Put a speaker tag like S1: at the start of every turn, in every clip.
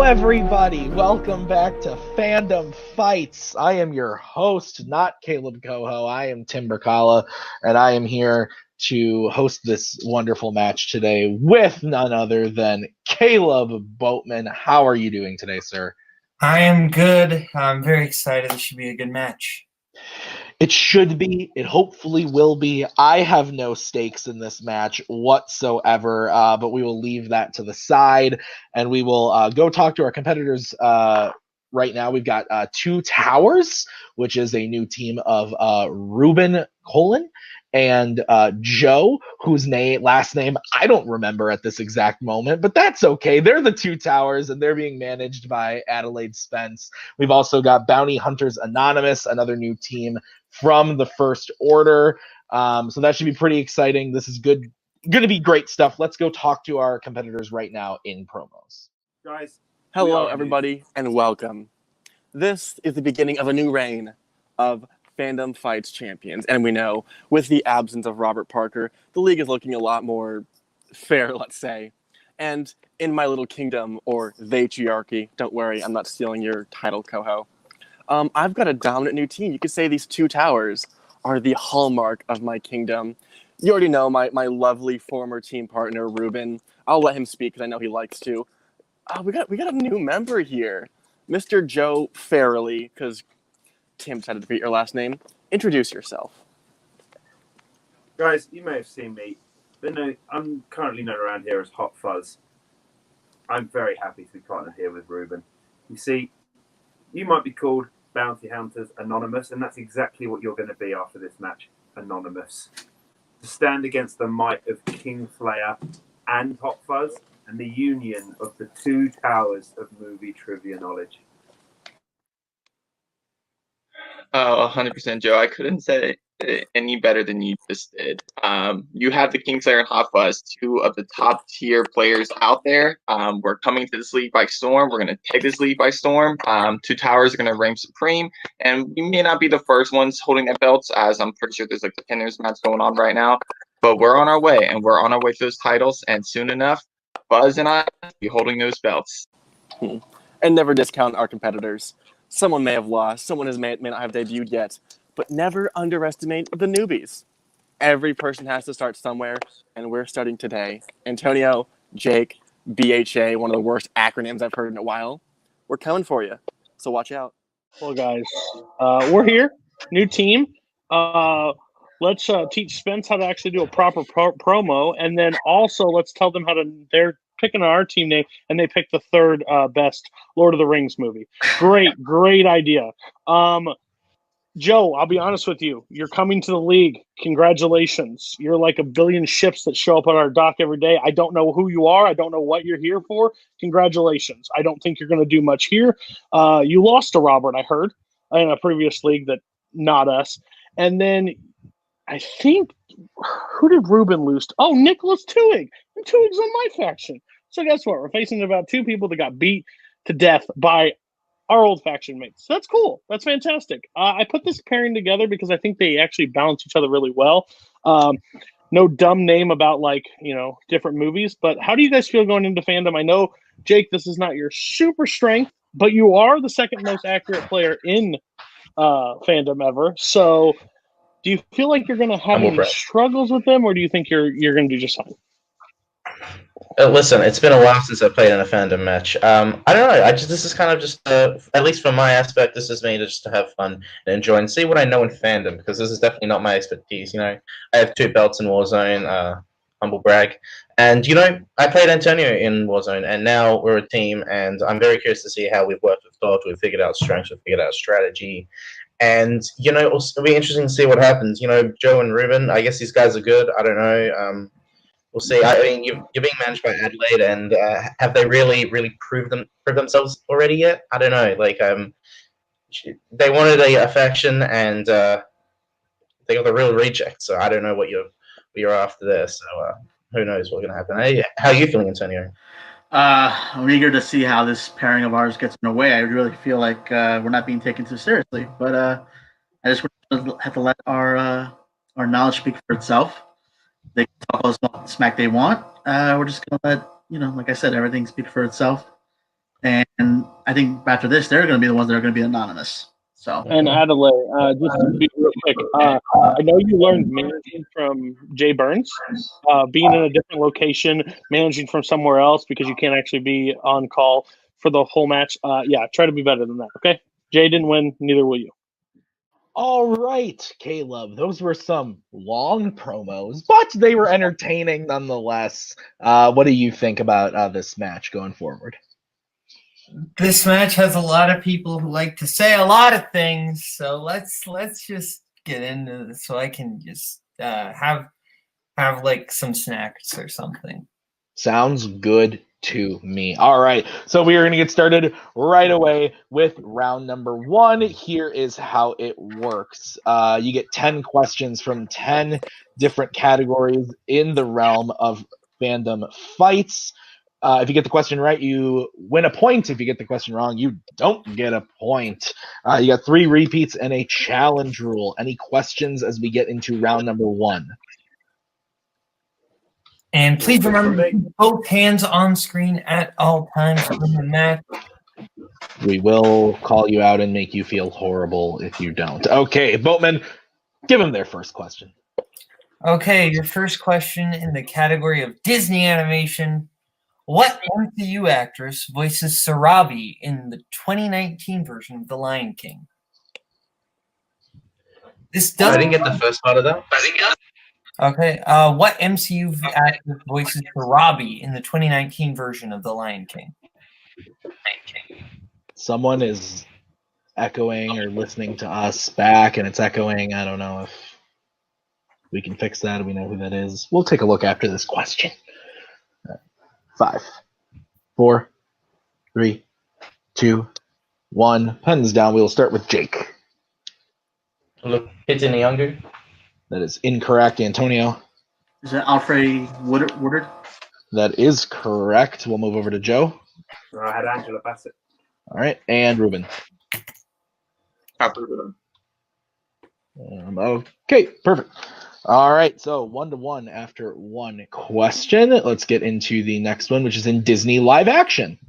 S1: everybody. Welcome back to Fandom Fights. I am your host, not Caleb Coho. I am Tim Bercala, and I am here to host this wonderful match today with none other than Caleb Boatman. How are you doing today, sir?
S2: I am good. I'm very excited. This should be a good match.
S1: It should be. It hopefully will be. I have no stakes in this match whatsoever, but we will leave that to the side, and we will go talk to our competitors right now. We've got Two Towers, which is a new team of Ruben Colin and Joe, whose last name I don't remember at this exact moment, but that's okay. They're the Two Towers, and they're being managed by Adelaide Spence. We've also got Bounty Hunters Anonymous, another new team from the First Order. So that should be pretty exciting. This is going to be great stuff. Let's go talk to our competitors right now in promos.
S3: Guys,
S4: hello everybody and welcome. This is the beginning of a new reign of Fandom Fights champions, and we know with the absence of Robert Parker, the league is looking a lot more fair, let's say. And in my little kingdom, or Vatriarchy, don't worry, I'm not stealing your title, Coho. I've got a dominant new team. You could say these Two Towers are the hallmark of my kingdom. You already know my lovely former team partner, Ruben. I'll let him speak because I know he likes to. We got a new member here, Mr. Joe Farrelly, because Tim decided to repeat your last name. Introduce yourself.
S3: Guys, you may have seen me, but no, I'm currently known around here as Hot Fuzz. I'm very happy to be partnered here with Ruben. You see, you might be called Bounty Hunters Anonymous, and that's exactly what you're going to be after this match, Anonymous. To stand against the might of Kingslayer and Hot Fuzz, and the union of the Two Towers of movie trivia knowledge.
S5: Oh, 100% Joe. I couldn't say it any better than you just did. You have the Kingslayer and Hot Fuzz, two of the top tier players out there. We're coming to this league by storm. We're going to take this league by storm. Two Towers are going to reign supreme, and we may not be the first ones holding their belts, as I'm pretty sure there's a contenders match going on right now. But we're on our way, and we're on our way to those titles, and soon enough, Buzz and I will be holding those belts.
S4: And never discount our competitors. Someone may have lost, someone may not have debuted yet, but never underestimate the newbies. Every person has to start somewhere, and we're starting today. Antonio, Jake, BHA, one of the worst acronyms I've heard in a while. We're coming for you, so watch out.
S6: Well, guys, we're here, new team. Let's teach Spence how to actually do a proper promo, and then also let's tell them they're picking our team name, and they picked the third best Lord of the Rings movie. Great idea. Joe, I'll be honest with you. You're coming to the league. Congratulations. You're like a billion ships that show up on our dock every day. I don't know who you are. I don't know what you're here for. Congratulations. I don't think you're going to do much here. You lost to Robert, I heard, in a previous league that not us. And then I think, who did Ruben lose to? Oh, Nicholas Tuig. And Tuig's on my faction. So guess what? We're facing about two people that got beat to death by our old faction mates. That's cool. That's fantastic. I put this pairing together because I think they actually balance each other really well. No dumb name about different movies, but how do you guys feel going into Fandom? I know, Jake, this is not your super strength, but you are the second most accurate player in Fandom ever. So do you feel like you're going to have any struggles with them, or do you think you're going to do just fine?
S7: Listen, it's been a while since I played in a Fandom match. I don't know. This is kind of just, at least from my aspect, this is me just to have fun and enjoy and see what I know in Fandom, because this is definitely not my expertise. I have 2 belts in Warzone, humble brag, and I played Antonio in Warzone, and now we're a team, and I'm very curious to see how we've worked with thought, we've figured out strengths, we've figured out strategy, and it'll be interesting to see what happens. Joe and Ruben, I guess these guys are good. I don't know. We'll see. I mean, you're being managed by Adelaide, and have they really proved themselves already yet? I don't know. They wanted a faction, and they got the real reject. So I don't know what you're after there. So who knows what's going to happen? Hey, how are you feeling, Antonio?
S8: I'm eager to see how this pairing of ours gets in the way. I really feel like we're not being taken too seriously, but I just have to let our knowledge speak for itself. They can talk all the smack they want. We're just gonna let like I said, everything speak for itself. And And I think after this, they're going to be the ones that are going to be anonymous. So
S6: And Adelaide, just to be real quick, I know you learned managing from Jay Burns, being in a different location, managing from somewhere else because you can't actually be on call for the whole match. Yeah, try to be better than that, okay? Jay didn't win, neither will you.
S1: All right, Caleb. Those were some long promos, but they were entertaining nonetheless. What do you think about this match going forward?
S2: This match has a lot of people who like to say a lot of things, so let's just get into this so I can just have like some snacks or something.
S1: Sounds good to me. All right, so we are going to get started right away with round number 1. Here is how it works. You get 10 questions from 10 different categories in the realm of fandom fights. If you get the question right, you win a point. If you get the question wrong, you don't get a point. You got 3 repeats and a challenge rule. Any questions as we get into round number 1?
S2: And please remember to keep both hands on screen at all times during the match.
S1: We will call you out and make you feel horrible if you don't. Okay, Boatman, give them their first question.
S2: Okay, your first question in the category of Disney animation. What MCU actress voices Sarabi in the 2019 version of The Lion King? This
S7: I
S2: doesn't.
S7: didn't get the first part of that.
S2: Okay. What MCU actress voices Sarabi in the 2019 version of The Lion King?
S1: Someone is echoing or listening to us back, and it's echoing. I don't know if we can fix that. We know who that is. We'll take a look after this question. 5, 4, 3, 2, 1. Pens down. We will start with Jake.
S7: Look, it's any younger.
S1: That is incorrect. Antonio.
S8: is it Alfred Woodard?
S1: That is correct. We'll move over to Joe.
S3: I had Angela Bassett.
S1: All right, and Ruben. Okay, perfect. All right, so 1-1 after 1 question. Let's get into the next one, which is in Disney live action.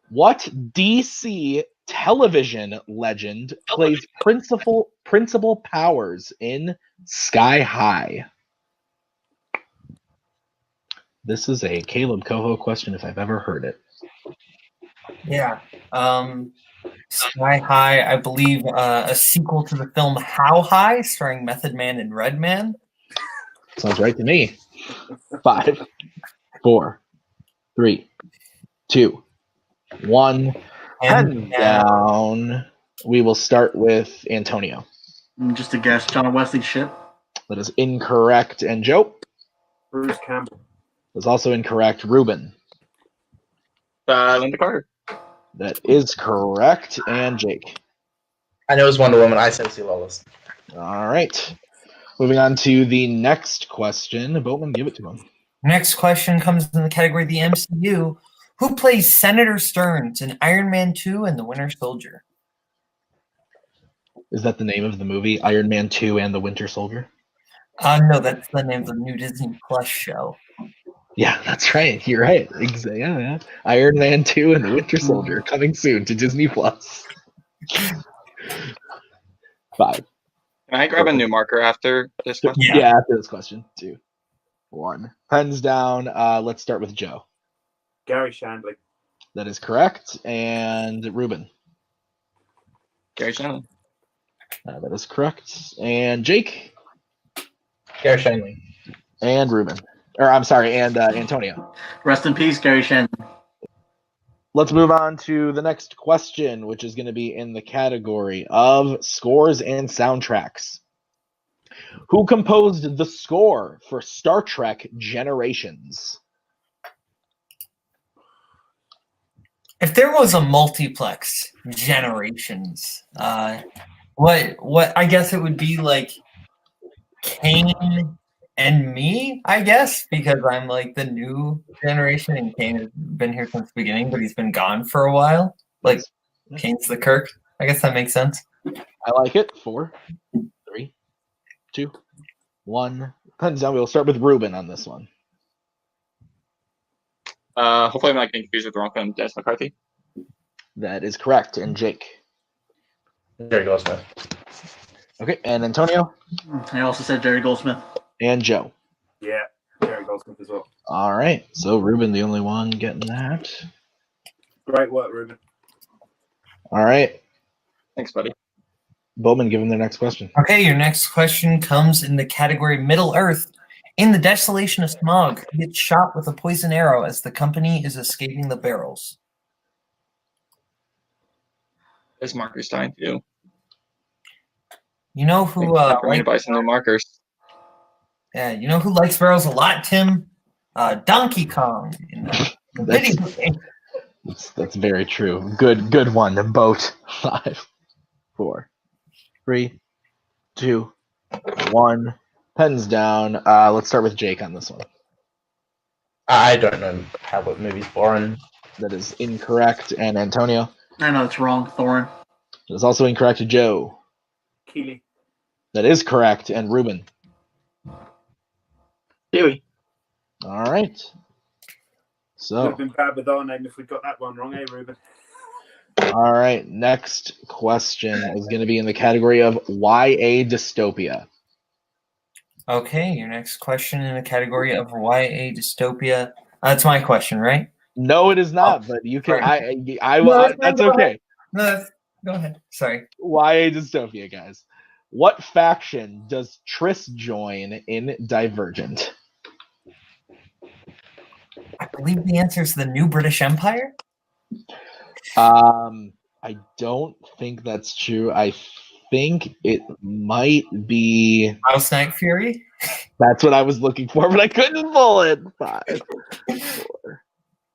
S1: What DC television legend plays Principal Powers in Sky High? This is a Caleb Coho question if I've ever heard it.
S2: Yeah. Sky High, I believe, a sequel to the film How High, starring Method Man and Redman.
S1: Sounds right to me. 5, 4, 3, 2, 1. Pen down. We will start with Antonio.
S8: Just a guess. John Wesley Shipp.
S1: That is incorrect. And Joe?
S3: Bruce Campbell.
S1: That's also incorrect. Ruben?
S5: Linda Carter.
S1: That is correct. And Jake?
S7: I know it was Wonder Woman. I said Lucy Lawless.
S1: All right. Moving on to the next question. Boatman, give it to him.
S2: Next question comes in the category of the MCU. Who plays Senator Stearns in Iron Man 2 and the Winter Soldier?
S1: Is that the name of the movie, Iron Man 2 and the Winter Soldier?
S2: No, that's the name of the new Disney Plus show.
S1: Yeah, that's right. You're right. Yeah. Iron Man 2 and the Winter Soldier coming soon to Disney Plus. 5.
S5: Can I grab a new marker after this question?
S1: Yeah, after this question. 2, 1. Pens down. Let's start with Joe.
S3: Gary Shandling.
S1: That is correct. And Ruben.
S5: Gary Shandling.
S1: That is correct. And Jake.
S7: Gary Shandling.
S1: And Ruben. Or I'm sorry, and Antonio.
S8: Rest in peace, Gary Shandling.
S1: Let's move on to the next question, which is going to be in the category of scores and soundtracks. Who composed the score for Star Trek Generations?
S2: If there was a multiplex Generations, what I guess it would be like Kane and me, I guess, because I'm like the new generation and Kane has been here since the beginning, but he's been gone for a while. Like Kane's the Kirk. I guess that makes sense.
S1: I like it. 4, 3, 2, 1. Pens down. We'll start with Ruben on this one.
S5: Hopefully I'm not getting confused with the wrong film. Dennis McCarthy.
S1: That is correct. And Jake.
S7: Jerry Goldsmith.
S1: Okay, and Antonio
S8: I also said Jerry Goldsmith.
S1: and Joe.
S3: Yeah, Jerry Goldsmith as well.
S1: All right, so Ruben, the only one getting that.
S3: Great work, Ruben.
S1: All right,
S5: Thanks, buddy.
S1: Bowman, give him the next question.
S2: Okay, your next question comes in the category Middle Earth. In the desolation of Smog, he gets shot with a poison arrow as the company is escaping the barrels.
S5: There's markers time too.
S2: You know who?
S5: Time for me to buy some new markers.
S2: Yeah, you know who likes barrels a lot, Tim? Donkey Kong in the video game.
S1: That's very true. Good one. Boat. 5, 4, 3, 2, 1. Pens down. Let's start with Jake on this one.
S7: I don't know what movie's foreign.
S1: That is incorrect. And Antonio?
S8: I know it's wrong. Thorin.
S1: That is also incorrect. Joe?
S3: Keely.
S1: That is correct. And Ruben?
S5: Huey.
S1: All right.
S3: Would
S1: So,
S3: have been bad with our name if we got that one wrong, eh, Ruben?
S1: all right. Next question is going to be in the category of YA dystopia.
S2: Okay, your next question in the category of YA dystopia. That's my question, right?
S1: No, it is not. But you can.
S2: Sorry.
S1: I will.
S2: No,
S1: That's
S2: go
S1: okay.
S2: No, go ahead. Sorry.
S1: YA dystopia, guys. What faction does Triss join in Divergent?
S2: I believe the answer is the New British Empire.
S1: I don't think that's true. I think it might be.
S2: House Knight Fury.
S1: That's what I was looking for, but I couldn't pull it. 5, 4,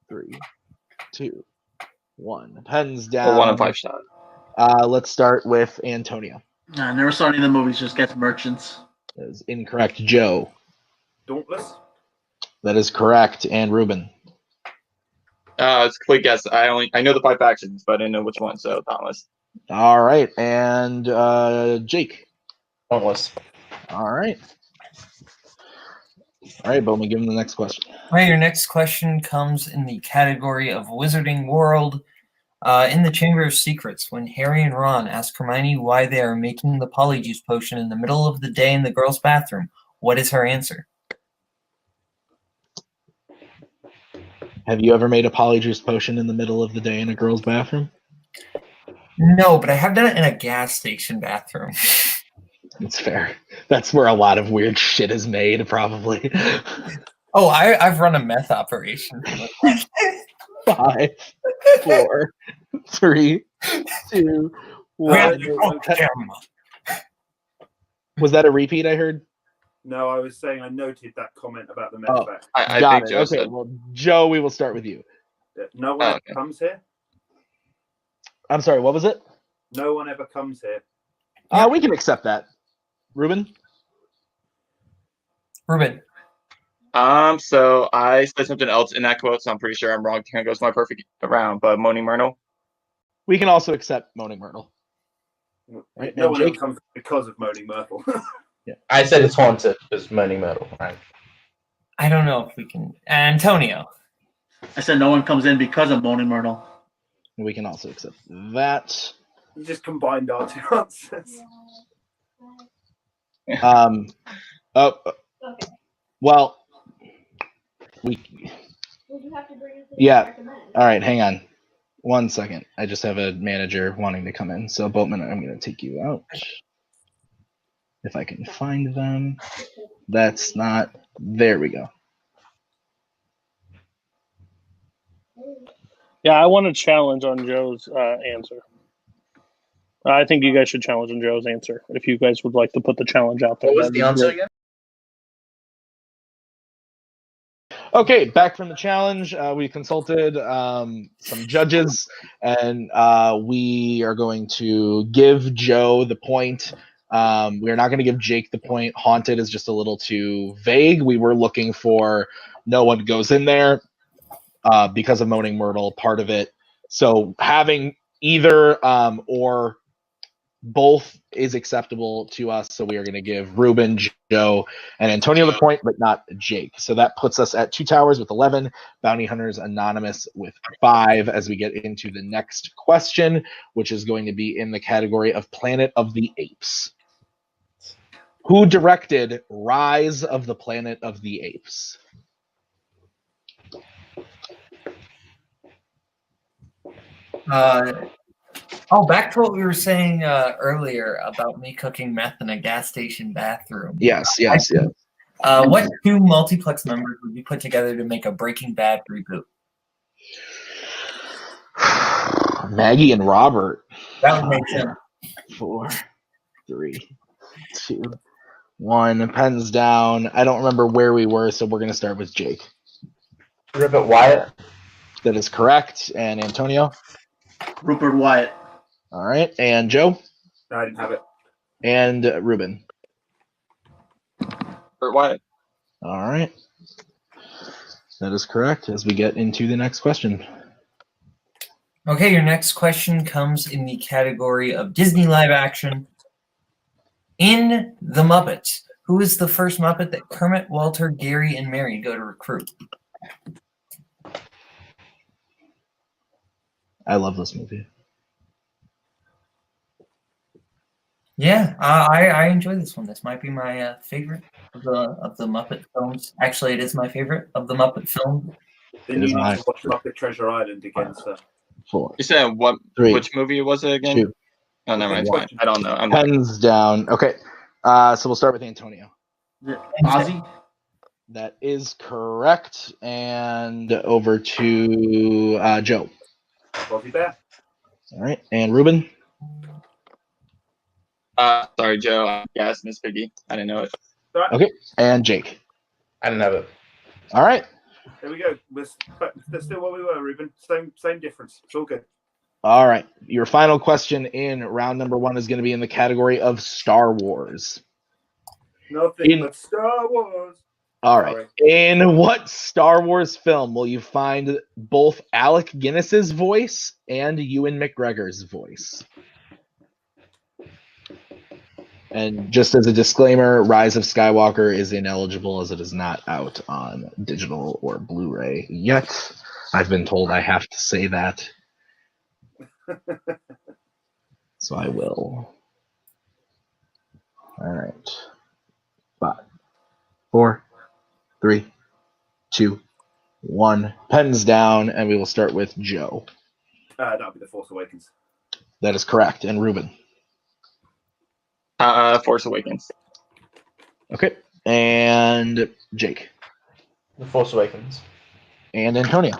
S1: 3, 2, 1. Pens down.
S5: 1 in 5 shot.
S1: Let's start with Antonio.
S8: I never saw any of the movies. Just gets merchants.
S1: That is incorrect. Joe.
S3: Dauntless.
S1: That is correct. And Ruben.
S5: It's a quick guess. I know the 5 factions, but I didn't know which one. So Thomas.
S1: All right. And Jake.
S7: Pointless.
S1: All right. All right, Bowman, give him the next question.
S2: All right, your next question comes in the category of Wizarding World. In the Chamber of Secrets, when Harry and Ron ask Hermione why they are making the Polyjuice potion in the middle of the day in the girls' bathroom, what is her answer?
S1: Have you ever made a Polyjuice potion in the middle of the day in a girl's bathroom?
S2: No, but I have done it in a gas station bathroom.
S1: It's fair. That's where a lot of weird shit is made, probably.
S2: Oh, I've run a meth operation.
S1: 5, 4, 3, 2, 1. Was that a repeat I heard?
S3: No, I was saying I noted that comment about the meth
S1: Oh.
S3: back.
S5: I
S1: Got
S5: think
S1: it.
S5: Joe
S1: Okay,
S5: said.
S1: well, Joe, we will start with you.
S3: No one ever
S5: okay.
S3: comes here.
S1: I'm sorry, what was it?
S3: No one ever comes here.
S1: We can accept that. Ruben?
S2: Ruben.
S5: So I said something else in that quote, so I'm pretty sure I'm wrong. Here goes my perfect round, but Moaning Myrtle.
S1: We can also accept Moaning Myrtle. Right,
S3: No
S1: and
S3: one ever
S1: Jake?
S3: comes because of Moaning Myrtle.
S7: Yeah. I said it's haunted because Moaning Myrtle, right?
S2: I don't know if we can. Antonio.
S8: I said no one comes in because of Moaning Myrtle.
S1: We can also accept that.
S3: You just combined our two answers.
S1: Well, yeah. All right, hang on. 1 second. I just have a manager wanting to come in. So, Boatman, I'm going to take you out. If I can find them. That's not. There we go.
S6: Yeah, I want to challenge on Joe's answer. I think you guys should challenge on Joe's answer if you guys would like to put the challenge out there.
S7: What was
S6: that'd
S7: the
S6: be
S7: answer
S6: great.
S7: again?
S1: Okay, back from the challenge. We consulted some judges, and we are going to give Joe the point. We're not going to give Jake the point. Haunted is just a little too vague. We were looking for no one goes in there because of Moaning Myrtle, part of it. So having either or both is acceptable to us. So we are going to give Ruben, Joe, and Antonio the point, but not Jake. So that puts us at Two Towers with 11, Bounty Hunters Anonymous with 5 as we get into the next question, which is going to be in the category of Planet of the Apes. Who directed Rise of the Planet of the Apes?
S2: Back to what we were saying earlier about me cooking meth in a gas station bathroom.
S1: Yes.
S2: What two multiplex members would you put together to make a Breaking Bad reboot?
S1: Maggie and Robert.
S2: That would make sense.
S1: 4, 3, 2, 1. Pens down. I don't remember where we were, so we're going to start with Jake.
S7: Rupert Wyatt.
S1: That is correct. And Antonio?
S8: Rupert Wyatt.
S1: All right. And Joe?
S3: No, I didn't have it.
S1: And Ruben?
S5: Or what?
S1: All right. That is correct as we get into the next question.
S2: Okay, your next question comes in the category of Disney live action. In The Muppets, who is the first Muppet that Kermit, Walter, Gary, and Mary go to recruit?
S1: I love this movie.
S2: Yeah, I enjoy this one. This might be my favorite of the Muppet films. Actually, it is my favorite of the Muppet films.
S3: Then you need to watch Muppet Treasure Island again, sir.
S1: 4.
S5: You said what?
S1: 3.
S5: Which movie was it again?
S1: 2.
S5: Oh, never mind. It's fine. I don't know. I'm
S1: Pens down. Okay. So we'll start with Antonio.
S8: Ozzy.
S1: That is correct. And over to Joe.
S3: Fozzie Bear.
S1: All right. And Ruben?
S5: sorry, Joe. Yes, Miss Piggy. I didn't know it.
S3: Right.
S1: Okay. And Jake.
S7: I didn't have it.
S1: All right.
S3: There we go. That's still what we were, Ruben. Same difference. It's all good.
S1: All right. Your final question in round number 1 is going to be in the category of Star Wars.
S3: Nothing but Star Wars.
S1: All right. In what Star Wars film will you find both Alec Guinness's voice and Ewan McGregor's voice? And just as a disclaimer, Rise of Skywalker is ineligible as it is not out on digital or Blu-ray yet. I've been told I have to say that. So I will. All right. 5, 4, 3, 2, 1. Pens down, and we will start with Joe.
S3: That'll be The Force Awakens.
S1: That is correct. And Ruben.
S5: Force Awakens.
S1: Okay. And Jake.
S7: The Force Awakens.
S1: And Antonio.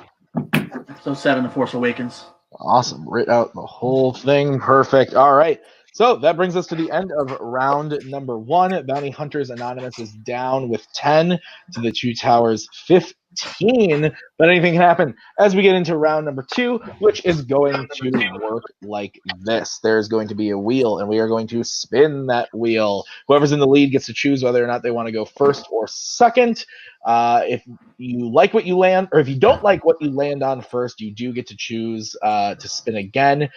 S8: So 7, The Force Awakens.
S1: Awesome. Writ out the whole thing. Perfect. All right. So that brings us to the end of round number 1. Bounty Hunters Anonymous is down with 10 to the Two Towers 15. But anything can happen as we get into round number 2, which is going to work like this. There's going to be a wheel, and we are going to spin that wheel. Whoever's in the lead gets to choose whether or not they want to go first or second. If you like what you land, or if you don't like what you land on first, you do get to choose to spin again.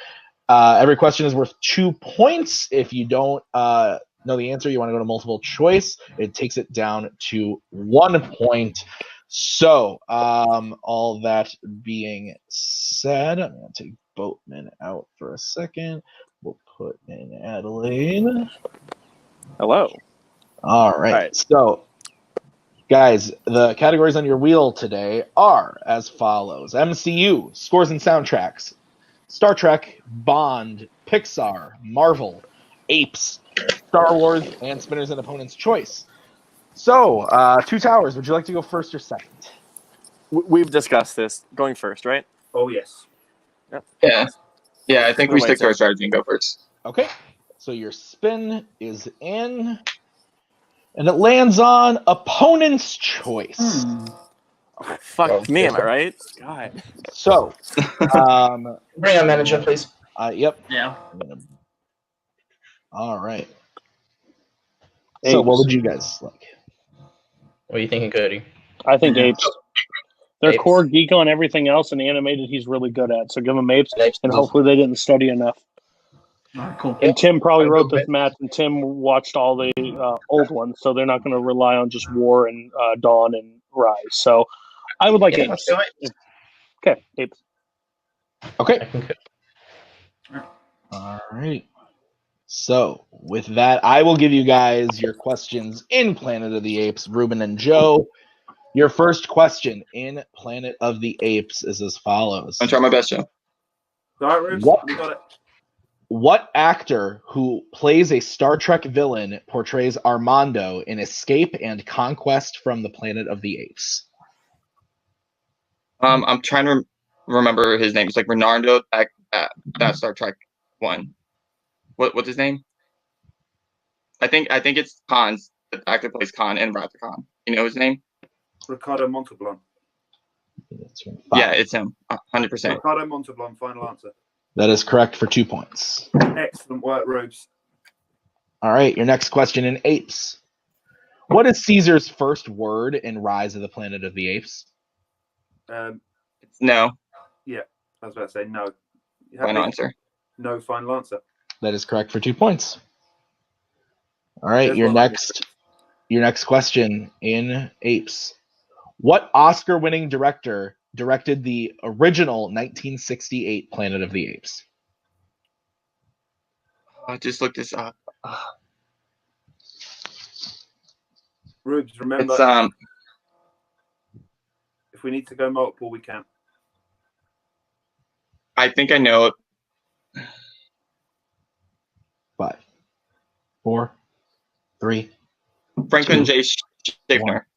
S1: Every question is worth 2 points. If you don't know the answer, you want to go to multiple choice, it takes it down to 1 point. So, all that being said, I'm going to take Boatman out for a second. We'll put in Adelaide.
S4: Hello.
S1: All right. So, guys, the categories on your wheel today are as follows. MCU, scores and soundtracks. Star Trek, Bond, Pixar, Marvel, Apes, Star Wars, and Spinners and Opponent's Choice. So, Two Towers, would you like to go first or second?
S4: We've discussed this. Going first, right?
S3: Oh, yes.
S5: Yeah. Yeah, I think we stick to our strategy and go first.
S1: Okay. So your spin is in, and it lands on Opponent's Choice.
S4: Oh, fuck me, am I right? God.
S1: So,
S7: Bring a manager, please.
S1: Yep.
S8: Yeah.
S1: All right. So, what would you guys like?
S7: What are you thinking, Cody?
S6: I think apes. Their
S7: Apes.
S6: core geek on everything else and animated he's really good at. So give him apes,
S7: Apes.
S6: and hopefully they didn't study enough.
S8: All right, cool.
S6: And Tim probably
S7: I'll
S6: wrote
S7: go
S6: this match, and Tim watched all the old ones, so they're not going to rely on just War and Dawn and Rise. So I would like
S7: Yeah,
S6: apes.
S7: let's go apes.
S6: Okay, apes.
S1: Okay.
S7: I can
S1: All right. So, with that, I will give you guys your questions in Planet of the Apes, Ruben and Joe. Your first question in Planet of the Apes is as follows.
S5: I'm trying my best, Joe.
S3: All right, Rubes,
S1: What?
S3: we got it.
S1: What actor who plays a Star Trek villain portrays Armando in Escape and Conquest from the Planet of the Apes?
S5: I'm trying to remember his name. It's like Renardo, that Star Trek one. What's his name? I think it's Khan's. The actor plays Khan in Wrath of Khan. You know his name?
S3: Ricardo Montalban.
S5: Yeah, it's him. 100%.
S3: Ricardo Montalban, final answer.
S1: That is correct for 2 points.
S3: Excellent work, Rubes.
S1: All right, your next question in Apes. What is Caesar's first word in Rise of the Planet of the Apes?
S5: No.
S3: Yeah, I was about to say no.
S5: Final answer.
S3: No final answer.
S1: That is correct for 2 points. All right,
S3: There's
S1: your
S3: one.
S1: next question in Apes. What Oscar-winning director directed the original 1968 Planet of the Apes?
S5: I just looked this up.
S3: Rubes, remember,
S5: It's
S3: if we need to go multiple, we can.
S5: I think I know it.
S1: 5, 4, 3.
S5: Franklin
S1: Two.
S5: J. Schaffner.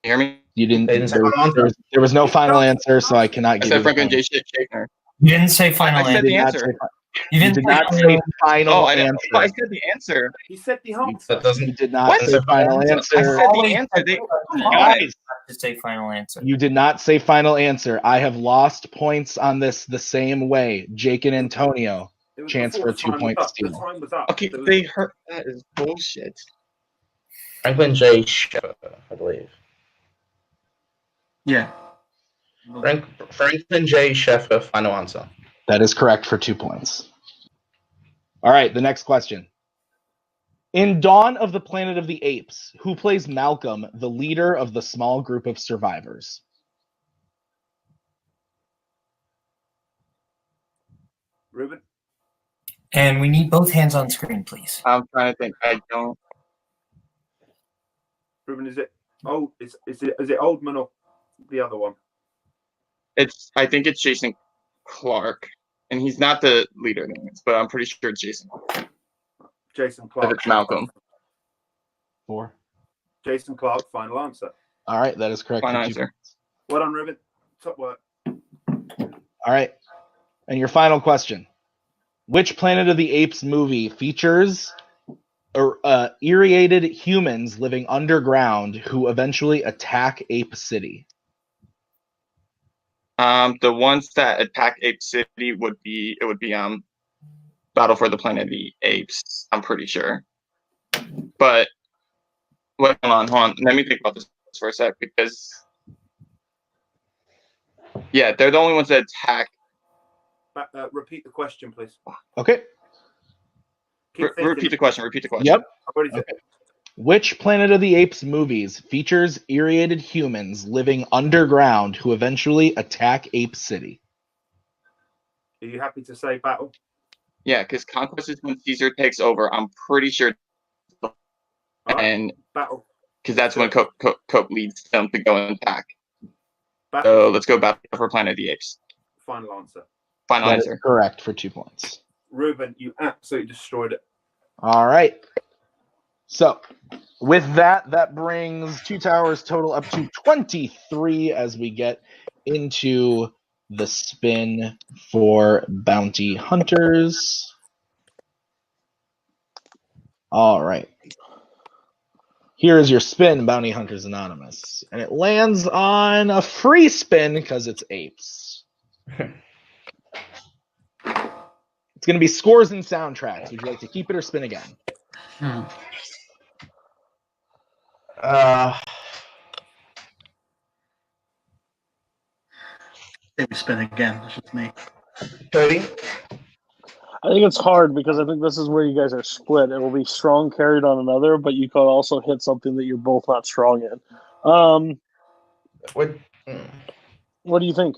S5: You hear me?
S1: You didn't.
S7: They didn't say
S1: There was no final answer, so I cannot
S5: I
S1: give
S5: said
S1: you.
S5: Franklin
S1: the
S5: J. Schaffner.
S2: You didn't say final
S5: I said
S2: answer.
S5: the answer.
S2: You
S1: You
S2: didn't
S1: did
S2: say
S1: not
S2: final
S1: say final
S5: Oh, I
S1: answer.
S5: said the answer.
S3: He said the
S7: That
S3: answer.
S1: You
S7: doesn't.
S1: did not
S5: What?
S1: say final
S5: I
S1: answer.
S5: said the
S2: Always
S5: answer. Come on.
S1: Guys,
S2: to say final answer.
S1: you did not say final answer. I have lost points on this the same way. Jake and Antonio.
S3: It was
S1: Chance
S3: before
S1: for
S3: the
S1: 2
S3: time was
S1: points
S3: up. The
S1: steal.
S3: time was up.
S5: Okay,
S3: There was-
S5: they hurt. That is bullshit.
S7: Franklin J. Sheffer, I believe.
S8: Yeah.
S7: Franklin J. Sheffer, final answer.
S1: That is correct for 2 points. All right, the next question. In Dawn of the Planet of the Apes, who plays Malcolm, the leader of the small group of survivors?
S3: Ruben,
S2: And we need both hands on screen, please.
S5: I'm trying to think. I don't.
S3: Ruben, is it? Oh, is it Oldman or the other one?
S5: I think it's Jason Clark, and he's not the leader, but I'm pretty sure it's Jason.
S3: Jason
S5: If
S3: Clark.
S5: it's Malcolm.
S1: 4.
S3: Jason Clark, final answer.
S1: All right, that is correct.
S5: Final
S1: for 2
S5: answer.
S1: points.
S3: Well done, Ruben. Top work.
S1: All right, and your final question. Which Planet of the Apes movie features irradiated humans living underground who eventually attack Ape City?
S5: The ones that attack Ape City would be Battle for the Planet of the Apes. I'm pretty sure. But wait, hold on. Let me think about this for a sec, because yeah, they're the only ones that attack.
S3: Repeat the question, please.
S1: Okay.
S5: Repeat the question. Repeat the question.
S1: Yep.
S3: What is it?
S1: Okay. Which Planet of the Apes movies features irradiated humans living underground who eventually attack Ape City?
S3: Are you happy to say battle?
S5: Yeah, because Conquest is when Caesar takes over. I'm pretty sure,
S3: All right.
S5: and
S3: Battle.
S5: because that's when Cope leads them to go and attack.
S3: Battle.
S5: So let's go back for Planet of the Apes.
S3: Final answer.
S5: Final
S1: That is
S5: answer.
S1: correct for 2 points.
S3: Ruben, you absolutely destroyed it.
S1: All right. So, with that, that brings Two Towers total up to 23 as we get into the spin for Bounty Hunters. All right. Here is your spin, Bounty Hunters Anonymous. And it lands on a free spin because it's apes. It's going to be scores and soundtracks. Would you like to keep it or spin again?
S8: Maybe spin again. That's just me.
S7: Cody,
S6: I think it's hard because I think this is where you guys are split. It will be strong carried on another, but you could also hit something that you're both not strong in. What do you think?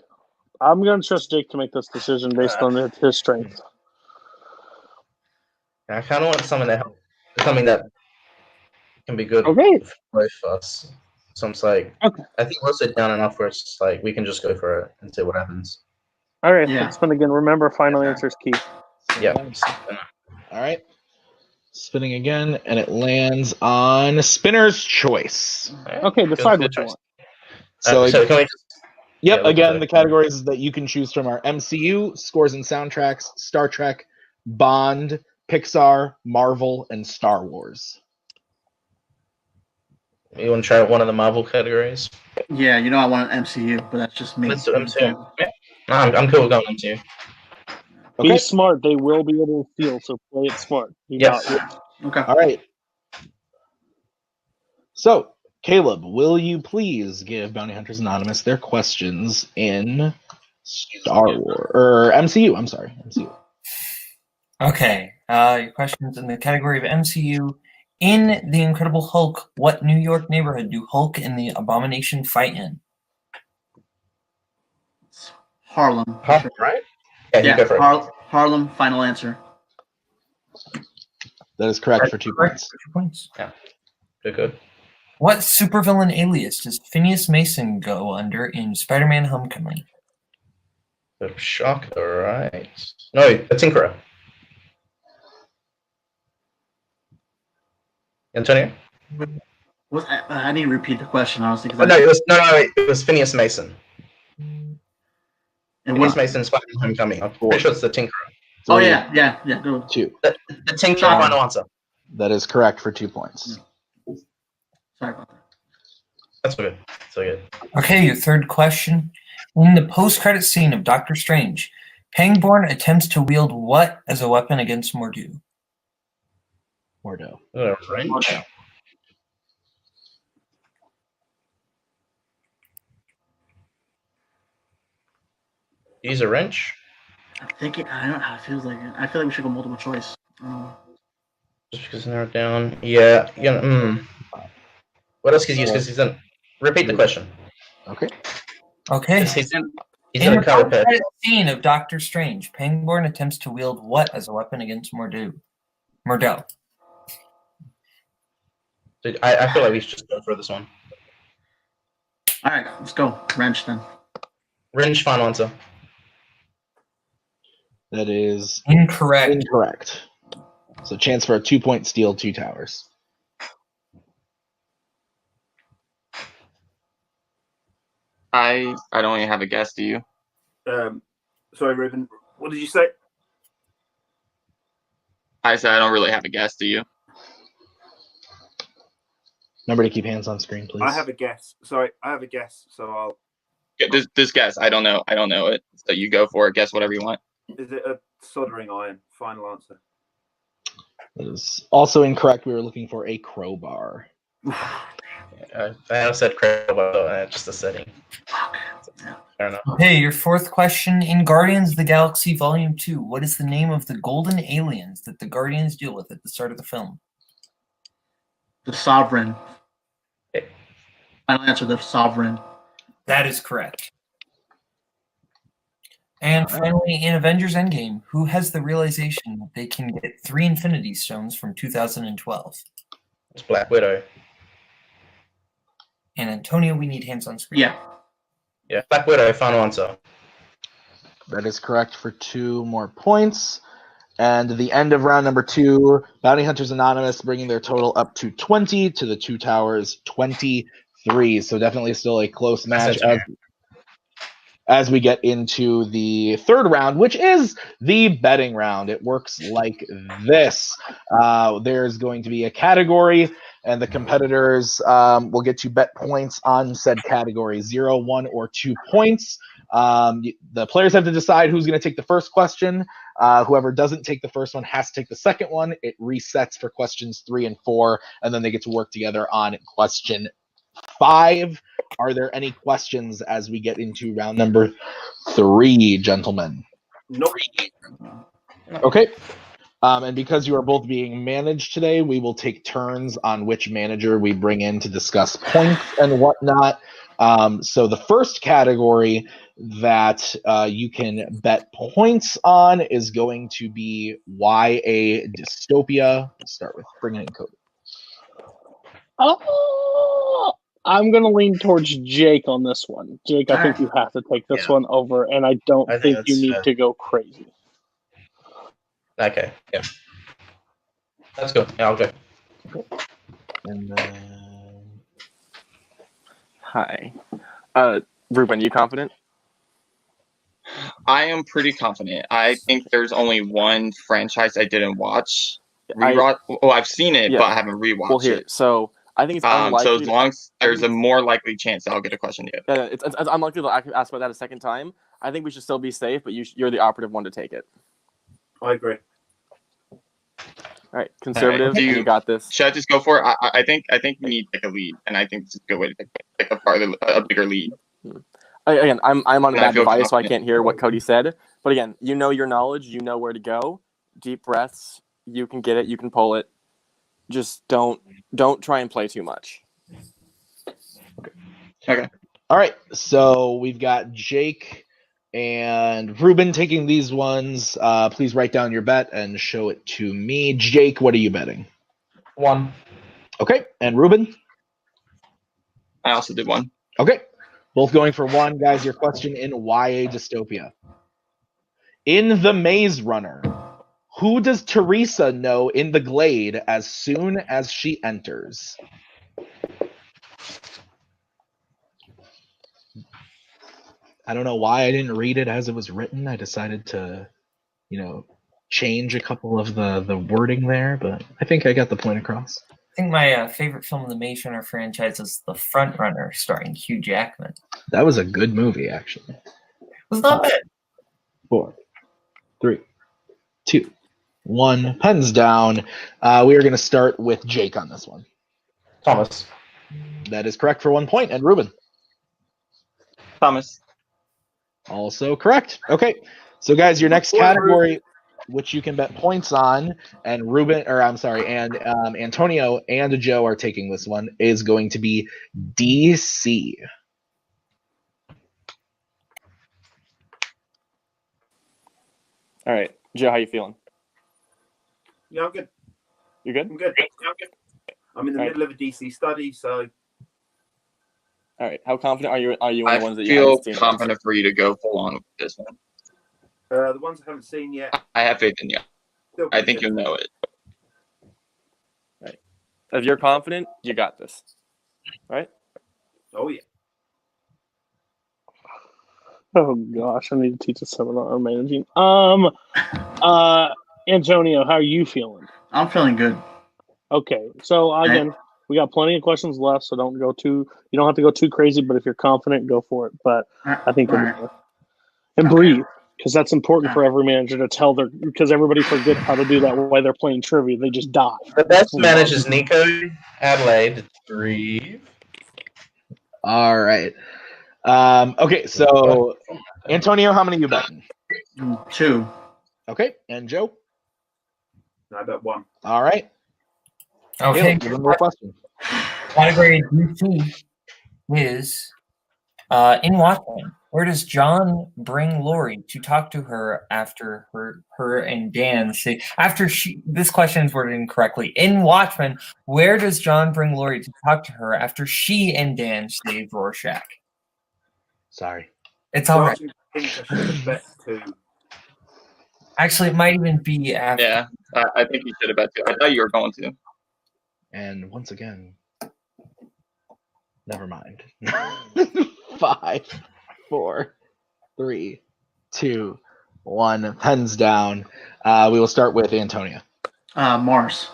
S6: I'm going to trust Jake to make this decision based on his strength.
S7: I kind of want something that can be good
S6: Okay.
S7: for both of us. So I'm like,
S6: Okay.
S7: I think we'll sit down enough where it's like we can just go for it and see what happens.
S6: All right,
S8: Yeah.
S6: let's spin again. Remember, final answer is key.
S7: Yeah.
S1: All right. Spinning again, and it lands on Spinner's Choice.
S6: Okay, decide what you want.
S1: So,
S7: so can we just?
S1: yep,
S7: Yeah,
S1: again, the categories that you can choose from are MCU, scores and soundtracks, Star Trek, Bond, Pixar, Marvel, and Star Wars.
S7: You want to try one of the Marvel categories?
S8: Yeah, I want an MCU, but that's just me.
S7: Let's do MCU. Yeah. No, I'm cool with going MCU.
S1: Okay.
S6: Be smart. They will be able to steal, so play it smart. Do
S7: Yes.
S6: not-
S8: Okay.
S1: All right. So, Caleb, will you please give Bounty Hunters Anonymous their questions in Star Wars or MCU? I'm sorry, MCU.
S2: Okay. Your questions in the category of MCU. In The Incredible Hulk, what New York neighborhood do Hulk and the Abomination fight in?
S8: Harlem. for
S7: Harlem,
S8: sure.
S7: right? Yeah, you
S8: Yeah,
S7: go for it.
S8: Harlem, final answer.
S1: That is correct for 2 points.
S2: 2 points.
S7: Good.
S2: What supervillain alias does Phineas Mason go under in Spider-Man: Homecoming?
S7: The Shocker, right? No, the Tinkerer. Antonio?
S8: I need to repeat the question, honestly.
S7: Oh, no, it was Phineas Mason.
S8: And
S7: Phineas
S8: what?
S7: Mason's Spider-Man: Homecoming. I'm pretty sure it's the Tinkerer.
S8: Oh,
S1: Three,
S8: yeah. Go.
S1: 2.
S7: The Tinkerer, final answer.
S1: That is correct for 2 points.
S8: Sorry about that.
S7: That's good. So good.
S2: Okay, your third question. In the post-credit scene of Doctor Strange, Pangborn attempts to wield what as a weapon against Mordo?
S1: Mordo.
S7: Wrench. Use a wrench.
S8: I'm thinking. I don't know how it feels like. I feel like we should go multiple choice.
S7: Just because narrow it down. Yeah. What else can he use? Because he's in. Repeat the question.
S1: Okay.
S2: Okay.
S7: He's
S2: In
S7: in
S2: the
S7: a color pit.
S2: post-credit scene of Doctor Strange, Pangborn attempts to wield what as a weapon against Mordo?
S7: I feel like we should just go for this one.
S8: All right, let's go. Wrench then.
S7: Wrench, final answer.
S1: That is
S2: Incorrect.
S1: incorrect. So chance for a 2-point steal, 2 towers.
S5: I don't even have a guess. Do you?
S3: Sorry, Ruben. What did you say?
S5: I said I don't really have a guess. Do you?
S1: Remember to keep hands on screen, please.
S3: I have a guess. Sorry, I have a guess. So I'll.
S5: Yeah, this guess. I don't know. I don't know it. So you go for it. Guess whatever you want.
S3: Is it a soldering iron? Final answer.
S1: That is also incorrect. We were looking for a crowbar.
S7: I said crowbar, just a setting. Fair enough.
S2: Okay, your fourth question. In Guardians of the Galaxy Volume 2, what is the name of the golden aliens that the Guardians deal with at the start of the film?
S8: The Sovereign. Final answer, the Sovereign.
S2: That is correct. And finally, in Avengers Endgame, who has the realization that they can get 3 Infinity Stones from 2012?
S7: It's Black Widow.
S2: And Antonio, we need hands on screen.
S7: Yeah, Black Widow, final answer.
S1: That is correct for 2 more points. And the end of round number 2, Bounty Hunters Anonymous bringing their total up to 20, to the 2 towers 23. So definitely still a close match as we get into the third round, which is the betting round. It works like this. There's going to be a category, and the competitors will get to bet points on said category, 0, 1, or 2 points. The players have to decide who's going to take the first question. Whoever doesn't take the first one has to take the second one. It resets for questions 3 and 4, and then they get to work together on question 5. Are there any questions as we get into round number 3, gentlemen?
S3: Nope.
S1: Okay. And because you are both being managed today, we will take turns on which manager we bring in to discuss points and whatnot. So the first category that you can bet points on is going to be YA Dystopia. Let's start with bringing in Cody.
S6: Oh, I'm going to lean towards Jake on this one. Jake, I think you have to take this one over, and I don't think you need to go crazy.
S7: Okay, yeah. Let's go. Yeah, I'll go.
S1: And then...
S4: Hi. Ruben, you confident?
S5: I am pretty confident. I think there's only one franchise I didn't watch. I've seen it, but I haven't rewatched it.
S4: So I think it's unlikely.
S5: So as long as there's a more likely chance I'll get a question to you.
S4: Yeah, it's unlikely to ask about that a second time. I think we should still be safe, but you're the operative one to take it.
S3: I agree.
S4: All right, conservative, you got this.
S5: Should I just go for it? I think you need to take a lead, and I think it's a good way to take a bigger lead.
S4: Again, I'm on that device, so I can't hear what Cody said. But again, you know your knowledge, you know where to go. Deep breaths, you can get it, you can pull it. Just don't try and play too much.
S5: Okay.
S1: All right, so we've got Jake and Ruben taking these ones. Please write down your bet and show it to me. Jake, what are you betting?
S7: 1.
S1: Okay, and Ruben?
S5: I also did 1.
S1: Okay, both going for 1. Guys, your question in YA Dystopia. In The Maze Runner, who does Teresa know in the glade as soon as she enters? I don't know why I didn't read it as it was written. I decided to, change a couple of the wording there, but I think I got the point across.
S2: I think my favorite film in the Maze Runner franchise is The Front Runner, starring Hugh Jackman.
S1: That was a good movie, actually.
S2: It was not bad.
S1: 4, 3, 2, 1. Pens down. We are going to start with Jake on this one.
S7: Thomas.
S1: That is correct for 1 point. And Ruben?
S5: Thomas.
S1: Also correct. Okay. So, guys, your next category, which you can bet points on, and Antonio and Joe are taking this one, is going to be DC.
S4: All right, Joe, how you feeling?
S3: Yeah, I'm good.
S4: You good?
S3: I'm good. I'm in the middle of a DC study, so.
S4: All right. How confident are you? Are you
S5: on
S4: the ones that
S5: you
S4: haven't seen?
S5: I feel confident for you to go full on with this one.
S3: The ones I haven't seen yet.
S5: I have faith in you. I think you'll know it.
S4: Right. If you're confident, you got this. Right?
S3: Oh yeah.
S6: Oh gosh, I need to teach a seminar on managing. Antonio, how are you feeling?
S8: I'm feeling good.
S6: Okay, so again, we got plenty of questions left, so you don't have to go too crazy, but if you're confident, go for it. But I think breathe, because that's important for every manager to tell because everybody forgets how to do that while they're playing trivia. They just die.
S7: The best manager is Nico Adelaide. Breathe.
S1: All right. Okay, so Antonio, how many you betting?
S8: 2.
S1: Okay, and Joe?
S3: I bet 1.
S1: All right.
S2: Okay.
S1: Give him your question.
S2: Category DC is in Watchmen. Where does John bring Lori to talk to her after her and Dan say this question is worded incorrectly. In Watchmen, where does John bring Lori to talk to her after she and Dan save Rorschach?
S1: Sorry.
S2: It's all right.
S3: I think I should have bet 2.
S2: Actually, it might even be after.
S5: Yeah, I think you should have bet 2. I thought you were going to.
S1: And once again, never mind. 5, 4, 3, 2, 1. Pens down. We will start with Antonia.
S8: Mars.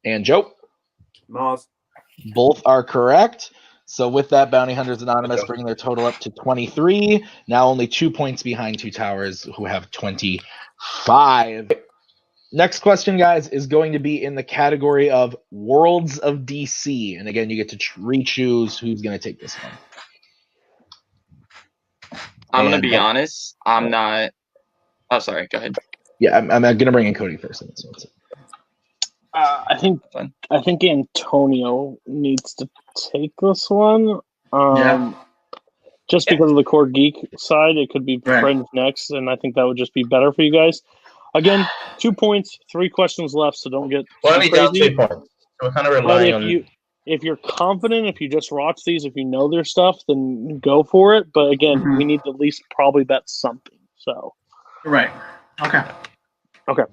S1: And Joe?
S3: Mars.
S1: Both are correct. So with that, Bounty Hunters Anonymous bringing their total up to 23. Now only 2 points behind Two Towers, who have 25. Next question, guys, is going to be in the category of Worlds of DC. And again, you get to re-choose who's going to take this one.
S5: I'm going to be honest. I'm not... Oh, sorry. Go ahead.
S1: Yeah, I'm going to bring in Cody first in this one. So.
S6: I
S5: Fine.
S6: think Antonio needs to take this one. Just because of the core geek side, it could be Friends next, and I think that would just be better for you guys. Again, 2 points, 3 questions left, so don't get
S7: We're
S6: too
S7: only down
S6: crazy.
S7: 2 points. So we're kind of
S6: But
S7: relying on.
S6: if you're confident, if you just watch these, if you know their stuff, then go for it. But again, we need to at least probably bet something. So
S8: Right. Okay.
S6: Okay.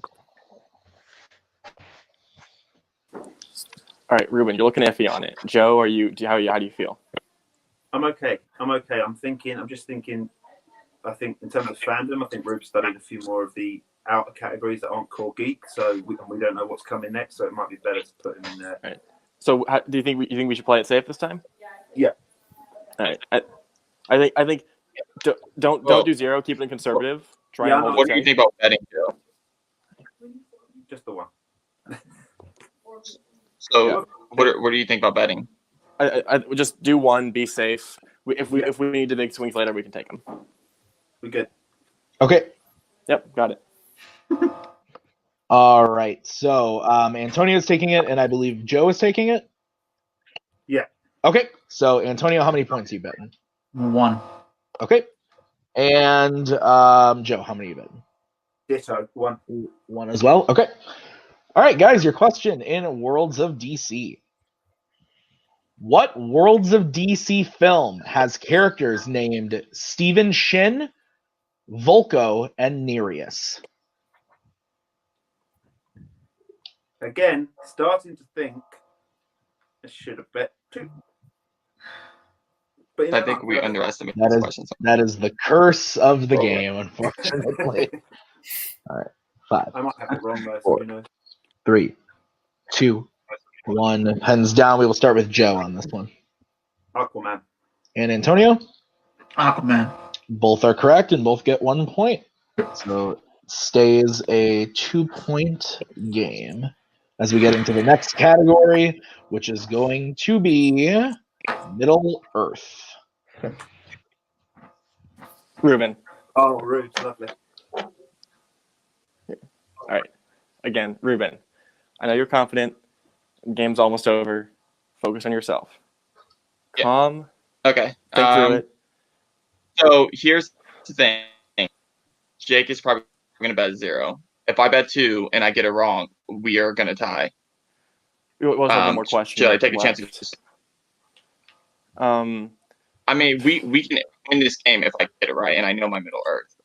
S4: All right, Ruben, you're looking iffy on it. Joe, how do you feel?
S3: I'm okay. I'm just thinking. I think in terms of fandom, I think Rube studied a few more of the outer categories that aren't core geek, so we don't know what's coming next. So it might be better to put him in there.
S4: All right. So, do you think we should play it safe this time?
S3: Yeah.
S4: All right. I think don't do 0. Keep it conservative. Try and hold
S5: what
S4: it
S5: do you
S4: tight.
S5: think about betting, Joe?
S3: Just the one.
S5: So, what do you think about betting?
S4: I just do 1. Be safe. If we need to make swings later, we can take them.
S3: We good.
S1: Okay.
S4: Yep, got it.
S1: All right. So Antonio's taking it, and I believe Joe is taking it?
S3: Yeah.
S1: Okay. So, Antonio, how many points are you betting?
S8: 1.
S1: Okay. And Joe, how many are you betting?
S3: Ditto. 1.
S1: 1 as well? Okay. All right, guys, your question in Worlds of DC. What Worlds of DC film has characters named Stephen Shin, Volko, and Nereus?
S3: Again, starting to think I should have bet 2. But
S5: I think we underestimate
S1: That
S5: this
S1: is
S5: question.
S1: that is the curse of the game, unfortunately. All right, 5.
S3: I might have it wrong though.
S1: 4,
S3: So who knows?
S1: 3, 2, 1. Pens down. We will start with Joe on this one.
S3: Aquaman.
S1: And Antonio?
S8: Aquaman.
S1: Both are correct and both get 1 point. So it stays a 2-point game as we get into the next category, which is going to be Middle Earth.
S4: Ruben.
S3: Oh, Rude, lovely.
S4: All right. Again, Ruben. I know you're confident. Game's almost over. Focus on yourself.
S5: Yeah.
S4: Calm.
S5: Okay.
S4: Think through it.
S5: So here's the thing. Jake is probably going to bet 0. If I bet 2 and I get it wrong, we are going to tie.
S4: We also have one more question.
S5: Should I take a chance? I mean, we can win this game if I get it right, and I know my Middle Earth.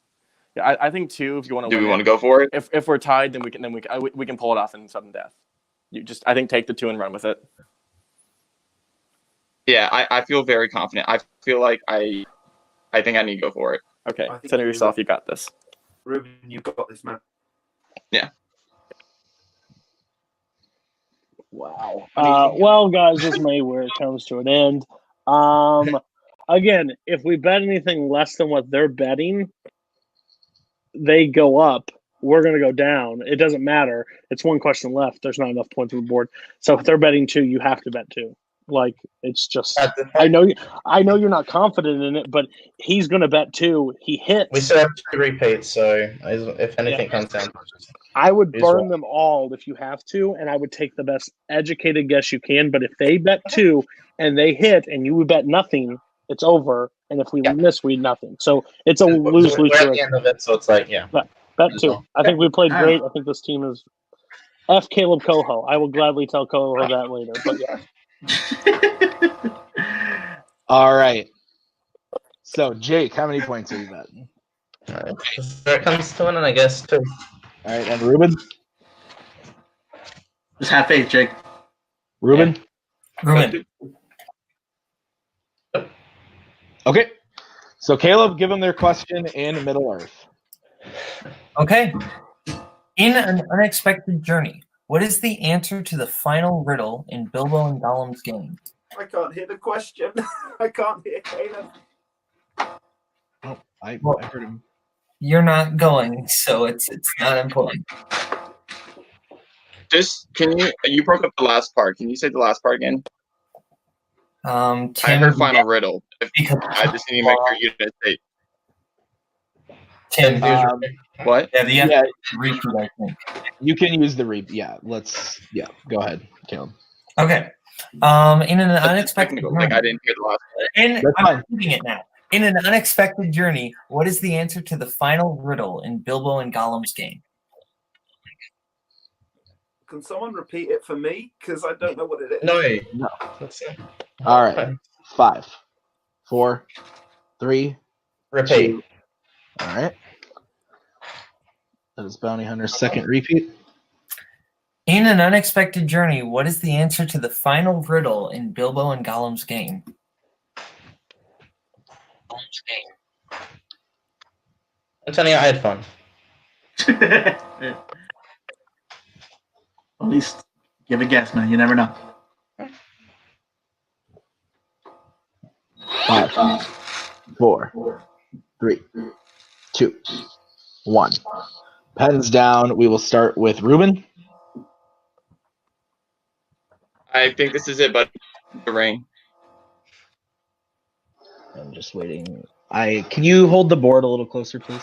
S4: Yeah, I think 2. If you want to,
S5: Do we want to go for it?
S4: If we're tied, then we can pull it off in sudden death. I think take the 2 and run with it.
S5: Yeah, I feel very confident. I feel like I think I need to go for it.
S4: Okay, center yourself. You got this.
S3: Ruben, you've got this, man.
S5: Yeah.
S6: Wow. Well, guys, this may where it comes to an end. Again, if we bet anything less than what they're betting, they go up. We're going to go down. It doesn't matter. It's 1 question left. There's not enough points on the board. So if they're betting 2, you have to bet 2. Like, it's just. I know you're not confident in it, but he's going to bet 2. He hits.
S7: We still have 2 repeats, so if anything comes down.
S6: I would burn them all if you have to, and I would take the best educated guess you can. But if they bet 2 and they hit and you would bet nothing, it's over. And if we miss, we nothing. So it's a lose-lose.
S7: We're at the end of it, so it's like, yeah.
S6: Bet 2. I think we played great. I think this team is F Caleb Coho. I will gladly tell Coho that later. But yeah.
S1: All right. So, Jake, how many points are you betting?
S7: All right. There it comes to one, and I guess 2.
S1: All right, and Ruben?
S8: Just have faith, Jake.
S1: Ruben?
S2: Ruben.
S1: Okay. So, Caleb, give them their question in Middle Earth.
S2: Okay. In an unexpected journey, what is the answer to the final riddle in Bilbo and Gollum's game?
S3: I can't hear the question. I can't hear Caleb.
S1: Oh, I heard him.
S2: You're not going, so it's not important.
S5: Just you broke up the last part. Can you say the last part again?
S2: Tim,
S5: I heard final riddle.
S2: Because
S5: I just need to make sure you didn't say.
S2: Tim,
S5: What?
S2: yeah, the
S1: Yeah,
S2: repeat, I think.
S1: you can use the repeat. Yeah, go ahead, Caleb.
S2: Okay. In an
S5: That's
S2: unexpected
S5: technical.
S2: journey,
S5: Like I didn't hear the last part.
S2: and
S1: That's
S2: I'm
S1: fine.
S2: repeating it now. In an unexpected journey, what is the answer to the final riddle in Bilbo and Gollum's game?
S3: Can someone repeat it for me? Because I don't know what it is.
S7: No.
S1: No.
S7: That's
S1: All right. 5, 4, 3,
S7: Repeat.
S1: 2. All right. That is Bounty Hunter's second repeat.
S2: In an unexpected journey, what is the answer to the final riddle in Bilbo and Gollum's game?
S7: I'm telling you, I had fun.
S8: At least give a guess, man. You never know.
S1: 5, 4, 3, 2, 1. Pens down. We will start with Ruben.
S5: I think this is it, but the ring.
S1: I'm just waiting. Can you hold the board a little closer, please?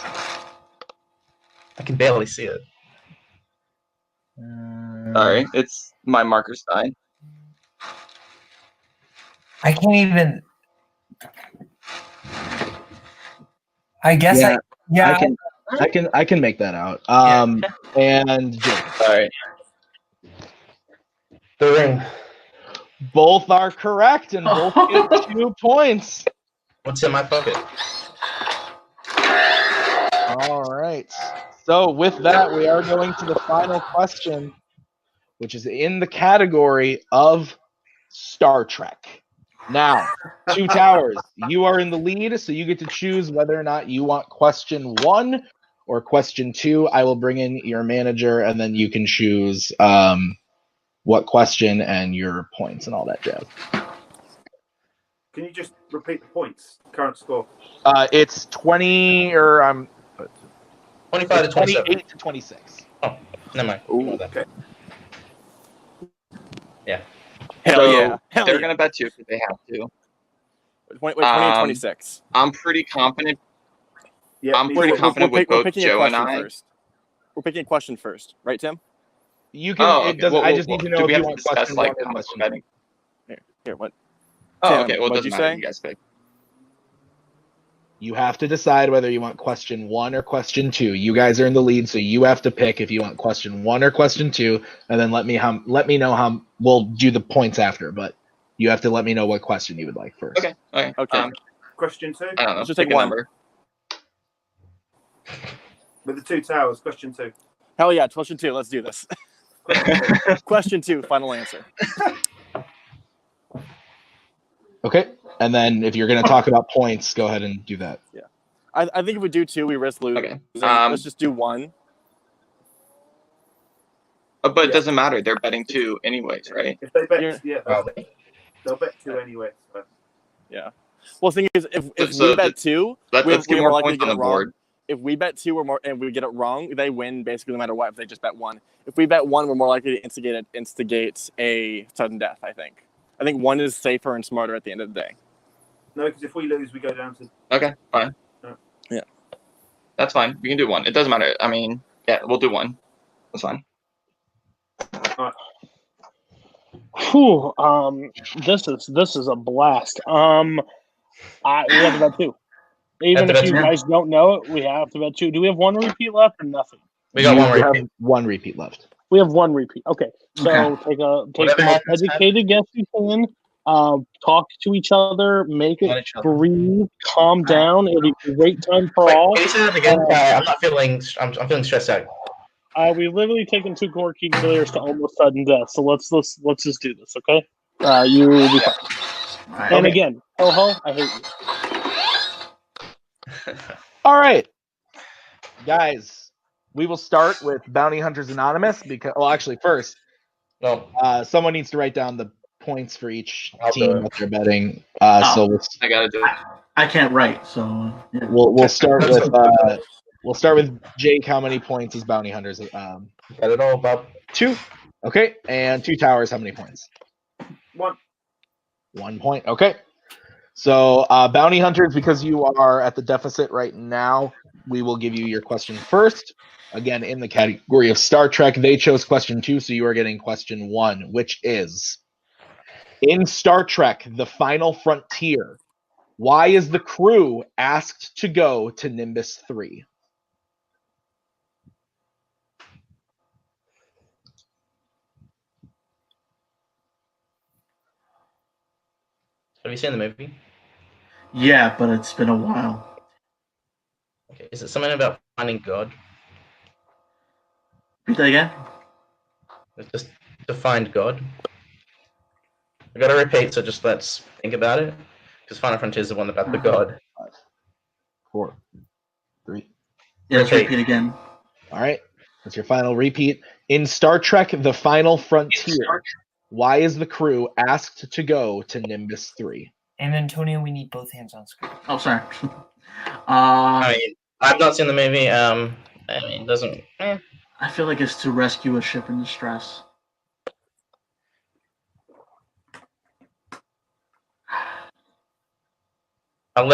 S7: I can barely see it.
S5: Sorry, it's my marker side.
S2: I can't even. I guess
S1: Yeah. I can make that out. And Jake.
S5: Sorry.
S7: The ring.
S1: Both are correct, and both get 2 points.
S7: What's in my pocket?
S1: All right. So with that, we are going to the final question, which is in the category of Star Trek. Now, 2 Towers, you are in the lead, so you get to choose whether or not you want question 1 or question 2. I will bring in your manager, and then you can choose what question and your points and all that jazz.
S3: Can you just repeat the points? Current score.
S1: It's 20 or
S7: 25 to 27.
S1: 28 to 26.
S7: Oh, never mind.
S5: Ooh,
S3: okay.
S7: Yeah.
S4: Hell
S5: So
S4: yeah. Hell
S5: they're
S4: yeah.
S5: gonna bet 2 if they have to.
S4: Wait, 20 and 26.
S5: I'm pretty confident.
S3: Yeah,
S5: I'm pretty confident with both
S4: picking
S5: Joe
S4: a
S5: and
S4: question
S5: I.
S4: first. We're picking a question first, right, Tim?
S1: You can.
S5: Oh,
S1: It
S5: okay.
S1: doesn't.
S5: Well,
S1: I just need to know
S5: do
S1: if
S5: we
S1: you
S5: have to
S1: want
S5: discuss
S1: question
S5: like
S1: 1 or
S5: how much
S1: question
S5: we're
S1: 2.
S5: betting?
S4: Here, what?
S5: Oh,
S4: Tim,
S5: okay. Well, it
S4: what'd
S5: doesn't
S4: you
S5: matter.
S4: say?
S5: You guys pick.
S1: You have to decide whether you want question 1 or question 2. You guys are in the lead, so you have to pick if you want question 1 or question 2, and then let me know how. We'll do the points after, but you have to let me know what question you would like first.
S5: Okay. Okay.
S4: Okay.
S3: Question 2
S5: I don't know.
S4: Let's just take
S5: pick a
S4: one.
S5: number.
S3: with the 2 Towers. Question 2.
S4: Hell yeah, question 2. Let's do this.
S3: Question 2.
S4: Question 2, final answer.
S1: Okay, and then if you're going to talk about points, go ahead and do that.
S4: Yeah. I think if we do 2, we risk losing.
S5: Okay.
S4: Let's just do 1.
S5: But
S3: Yeah.
S5: it doesn't matter. They're betting 2 anyways, right?
S3: If they bet,
S4: You're-
S3: they'll bet 2 anyway. So.
S4: Yeah. Well, the thing is, if
S5: So
S4: we bet 2,
S5: Let's
S4: we're
S5: get
S4: more
S5: more
S4: likely to
S5: points
S4: get
S5: on
S4: it
S5: the
S4: wrong.
S5: board.
S4: If we bet 2 or more and we get it wrong, they win basically no matter what. If they just bet 1, if we bet 1, we're more likely to instigate a sudden death. I think 1 is safer and smarter at the end of the day.
S3: No, because if we lose, we go down to.
S5: Okay, fine.
S4: Yeah.
S5: That's fine. We can do 1. It doesn't matter. I mean, yeah, we'll do 1. That's fine.
S6: Whew, this is a blast. We have to bet 2. Even
S7: Have to
S6: if you
S7: bet 2.
S6: guys don't know it, we have to bet 2. Do we have 1 repeat left or nothing?
S7: We got
S1: You
S7: 1 repeat.
S1: have 1 repeat left.
S6: We have 1 repeat. Okay, so
S8: Okay.
S6: take the
S7: Whatever
S6: most
S7: happens,
S6: educated guess you can. Talk to each other, make
S7: Let
S6: it
S7: each other.
S6: breathe, calm down. It'll be a great time for
S7: Wait,
S6: all.
S7: can you say that again? I'm not feeling. I'm feeling stressed out.
S6: We've literally taken 2 Gorky players to almost sudden death. So let's just do this, okay? You will be fine.
S8: All right.
S6: And
S7: Okay.
S6: again, ho, I hate you.
S1: All right, guys, we will start with Bounty Hunters Anonymous because, well, actually, first,
S7: No.
S1: someone needs to write down the points for each
S7: I'll do
S1: team
S7: it.
S1: that they're betting.
S8: Oh.
S1: So
S5: I gotta do it.
S8: I can't write, so yeah.
S1: we'll start with Jake. How many points is Bounty Hunters?
S7: Got it all, Bob.
S1: 2. Okay, and 2 Towers. How many points?
S3: 1.
S1: 1 point. Okay. So Bounty Hunters, because you are at the deficit right now, we will give you your question first. Again, in the category of Star Trek, they chose question 2, so you are getting question 1, which is, in Star Trek, The Final Frontier, why is the crew asked to go to Nimbus 3?
S7: Have you seen the movie?
S8: Yeah, but it's been a while.
S7: Okay. Is it something about finding God?
S8: Repeat that again.
S7: It's just to find God. I gotta repeat, so just let's think about it. Because Final Frontier is the one about the God.
S1: 4, 3.
S8: Yeah, let's repeat again.
S1: All right. That's your final repeat. In Star Trek, The Final Frontier, why is the crew asked to go to Nimbus 3?
S2: And Antonio, we need both hands on screen.
S8: Oh, sorry.
S7: I mean, I've not seen the movie. I mean, it doesn't.
S8: I feel like it's to rescue a ship in distress.
S7: Up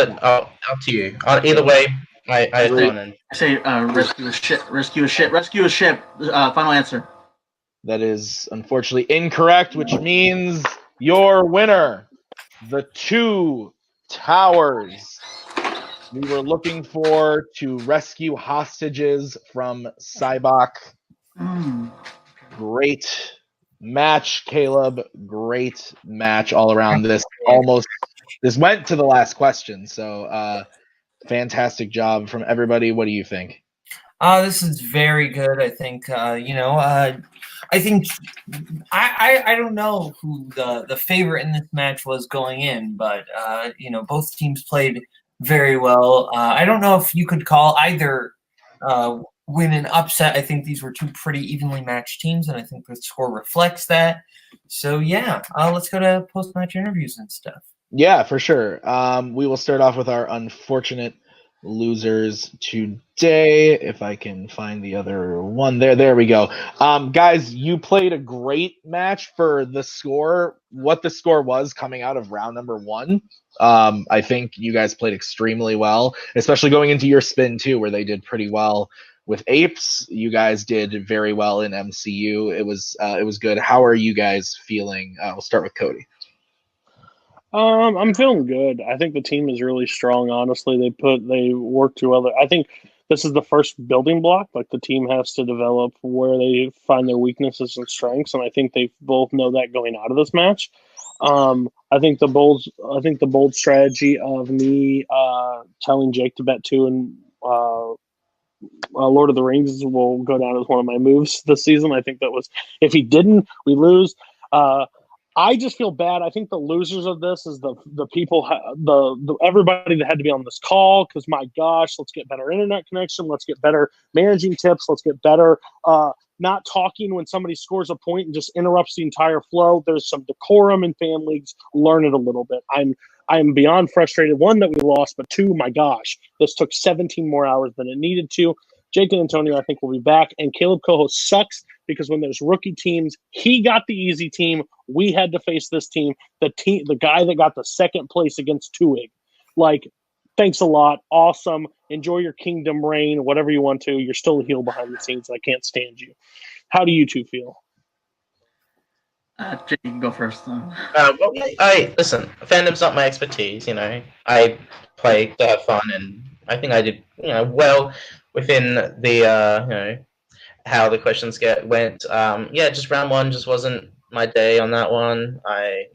S7: to you. Either way, I had
S8: Wait.
S7: fun. And
S8: I say rescue a ship. Rescue a ship. Rescue a ship. Final answer.
S1: That is unfortunately incorrect, which means your winner, the 2 towers. We were looking for to rescue hostages from Cybok. Great match, Caleb. Great match all around. This went to the last question. So fantastic job from everybody. What do you think?
S2: This is very good. I think I think I don't know who the favorite in this match was going in, but both teams played very well. I don't know if you could call either win an upset. I think these were 2 pretty evenly matched teams, and I think the score reflects that. So yeah, let's go to post-match interviews and stuff.
S1: Yeah, for sure. We will start off with our unfortunate losers today. If I can find the other one there we go. Guys, you played a great match for the score. What the score was coming out of round number 1. I think you guys played extremely well, especially going into your spin too, where they did pretty well with Apes. You guys did very well in MCU. It was good. How are you guys feeling? We'll start with Cody.
S6: I'm feeling good. I think the team is really strong. Honestly, they work together. I think this is the first building block. Like the team has to develop where they find their weaknesses and strengths, and I think they both know that going out of this match. I think the bold strategy of me telling Jake to bet 2 and Lord of the Rings will go down as one of my moves this season. I think that was, if he didn't, we lose. I just feel bad. I think the losers of this is the people, the everybody that had to be on this call, because my gosh, let's get better internet connection. Let's get better managing tips. Let's get better not talking when somebody scores a point and just interrupts the entire flow. There's some decorum in fan leagues. Learn it a little bit. I'm beyond frustrated. 1, that we lost, but 2, my gosh, this took 17 more hours than it needed to. Jake and Antonio, I think, will be back. And Caleb Coho sucks because when there's rookie teams, he got the easy team. We had to face this team, the guy that got the 2nd place against Tuig. Like, thanks a lot. Awesome. Enjoy your kingdom reign, whatever you want to. You're still a heel behind the scenes. I can't stand you. How do you 2 feel?
S8: Jake, you can go first.
S7: Well, I listen. Fandom's not my expertise. I play to have fun, and I think I did well within the how the questions went. Just round 1 just wasn't my day on that one. I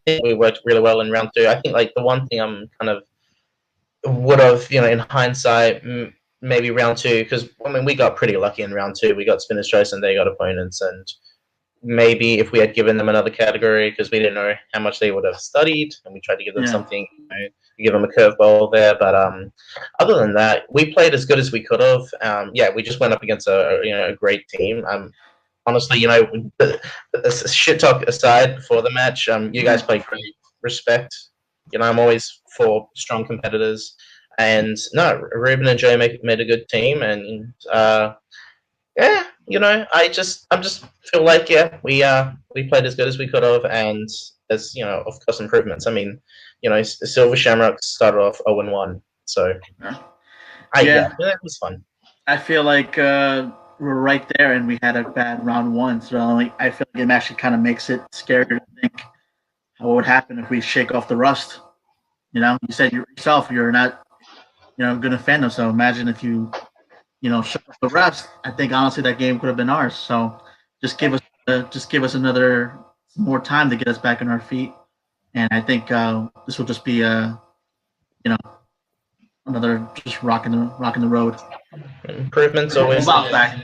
S7: think we worked really well in round 2. I think like the one thing I'm kind of would have in hindsight maybe round 2, because I mean we got pretty lucky in round 2. We got spinner's choice and they got opponents, and maybe if we had given them another category, because we didn't know how much they would have studied, and we tried to give them something, give them a curveball there. But other than that, we played as good as we could have. We just went up against a great team. Honestly, shit talk aside before the match, you guys played great. Respect. I'm always for strong competitors, and no, Ruben and Joe made a good team, and I just feel like we played as good as we could have, and there's of course improvements. I mean, Silver Shamrock started off 0-1, so Yeah, that was fun.
S8: I feel like we're right there, and we had a bad round one. So I feel like it actually kind of makes it scarier to think what would happen if we shake off the rust. You know, you said yourself you're not, good to Fandom. So imagine if you, shook off the rust. I think honestly that game could have been ours. So just give us another more time to get us back on our feet, and I think this will just be another just rocking the road.
S7: Improvements always.
S8: We'll bounce back.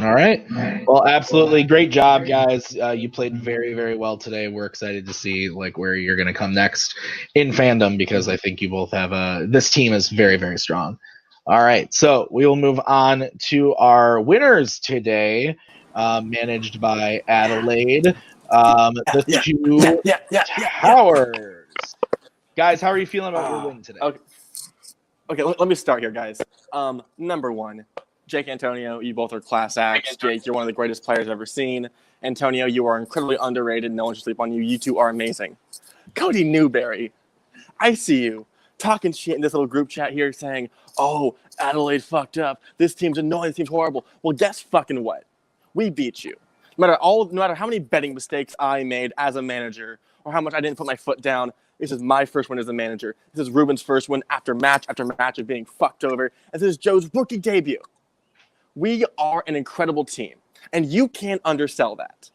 S1: All right. Well, absolutely great job, guys. You played very, very well today. We're excited to see where you're going to come next in Fandom because I think you both have this team is very, very strong. All right, so we will move on to our winners today, managed by Adelaide. The two Towers. Guys, how are you feeling about your win today?
S4: Okay, let me start here, guys. Number one, Jake Antonio, you both are class acts. Jake, you're one of the greatest players I've ever seen. Antonio, you are incredibly underrated. No one should sleep on you. You two are amazing. Cody Newberry, I see you talking shit in this little group chat here saying, oh, Adelaide fucked up. This team's annoying. This team's horrible. Well, guess fucking what? We beat you. No matter how many betting mistakes I made as a manager or how much I didn't put my foot down, this is my first win as a manager. This is Ruben's first win after match of being fucked over. And this is Joe's rookie debut. We are an incredible team, and you can't undersell that.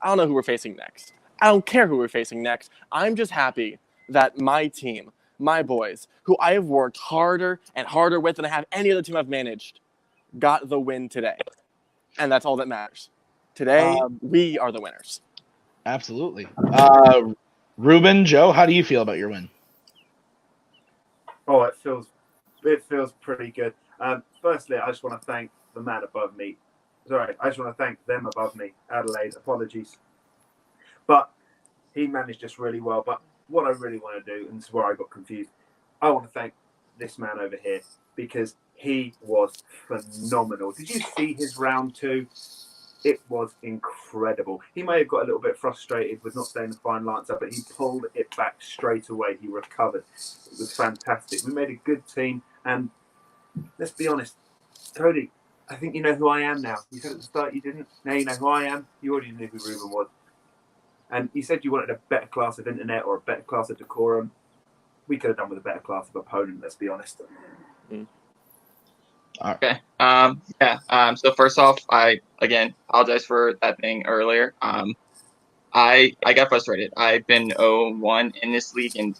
S4: I don't know who we're facing next. I don't care who we're facing next. I'm just happy that my team, my boys, who I have worked harder and harder with than I have any other team I've managed, got the win today. And that's all that matters. Today, we are the winners.
S1: Absolutely. Ruben, Joe, how do you feel about your win?
S3: Oh, it feels pretty good. Firstly, I just want to thank the man above me. Sorry, I just want to thank them above me. Adelaide, apologies. But he managed us really well. But what I really want to do, and this is where I got confused, I want to thank this man over here because he was phenomenal. Did you see his round two? It was incredible. He may have got a little bit frustrated with not staying the final answer, but he pulled it back straight away. He recovered. It was fantastic. We made a good team, and let's be honest, Cody, I think you know who I am now. You said at the start you didn't. Now you know who I am. You already knew who Ruben was. And you said you wanted a better class of internet or a better class of decorum. We could have done with a better class of opponent, let's be honest.
S5: Okay. So first off, I again apologize for that thing earlier. I got frustrated. I've been 0-1 in this league in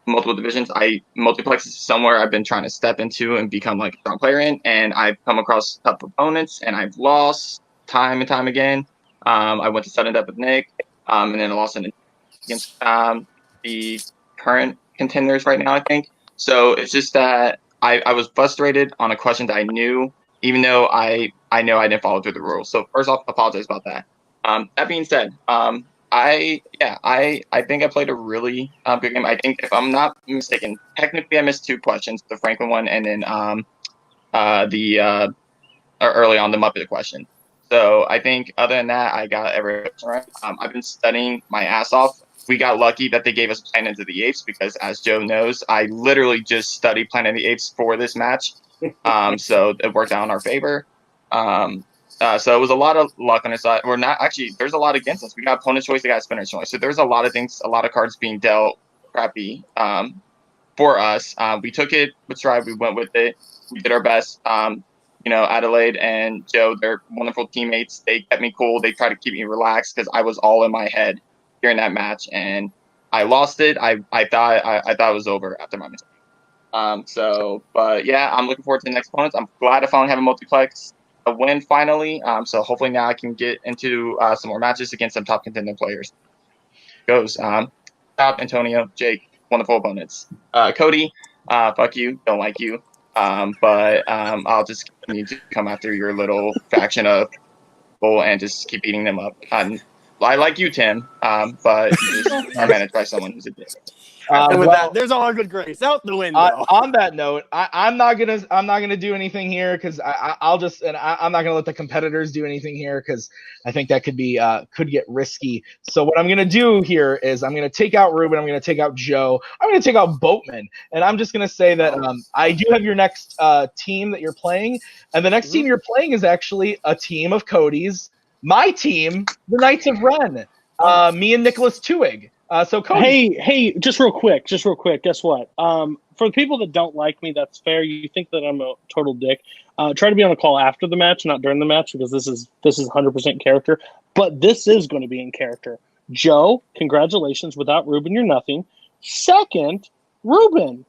S5: multiple divisions. Multiplex is somewhere I've been trying to step into and become like a strong player in, and I've come across tough opponents and I've lost time and time again. I went to sudden death with Nick, and then I lost against the current contenders right now, I think. So it's just that I was frustrated on a question that I knew, even though I know I didn't follow through the rules. So first off, apologize about that. That being said, I think I played a really good game. I think if I'm not mistaken, technically I missed 2 questions, the Franklin one and then early on the Muppet question. So I think other than that, I got every question right. I've been studying my ass off. We got lucky that they gave us Planet of the Apes because, as Joe knows, I literally just studied Planet of the Apes for this match. So it worked out in our favor. So it was a lot of luck on our side. We're not actually. There's a lot against us. We got opponent choice. We got spinner choice. So there's a lot of things, a lot of cards being dealt crappy for us. We took it with stride. We went with it. We did our best. Adelaide and Joe, they're wonderful teammates. They kept me cool. They tried to keep me relaxed because I was all in my head during that match, and I lost it. I thought it was over after my mistake. But yeah, I'm looking forward to the next opponents. I'm glad I finally have a multiplex. A win finally. So hopefully now I can get into some more matches against some top contender players. Top Antonio, Jake, wonderful opponents. Cody, fuck you, don't like you. But I'll just continue to come after your little faction of people and just keep beating them up. I like you, Tim, but you just are managed by someone who's a dick.
S4: And with
S1: Well,
S4: that, there's all our good grace out the window.
S1: on that note, I'm not gonna do anything here because I'm not gonna let the competitors do anything here because I think that could get risky. So what I'm gonna do here is I'm gonna take out Ruben, I'm gonna take out Joe, I'm gonna take out Boatman, and I'm just gonna say that I do have your next team that you're playing, and the next team you're playing is actually a team of Cody's, my team, the Knights of Ren, me and Nicholas Tuig. So Cody.
S6: Hey, just real quick. Guess what? For the people that don't like me, that's fair. You think that I'm a total dick. Try to be on a call after the match, not during the match, because this is 100% character. But this is going to be in character. Joe, congratulations. Without Ruben, you're nothing. Second, Ruben,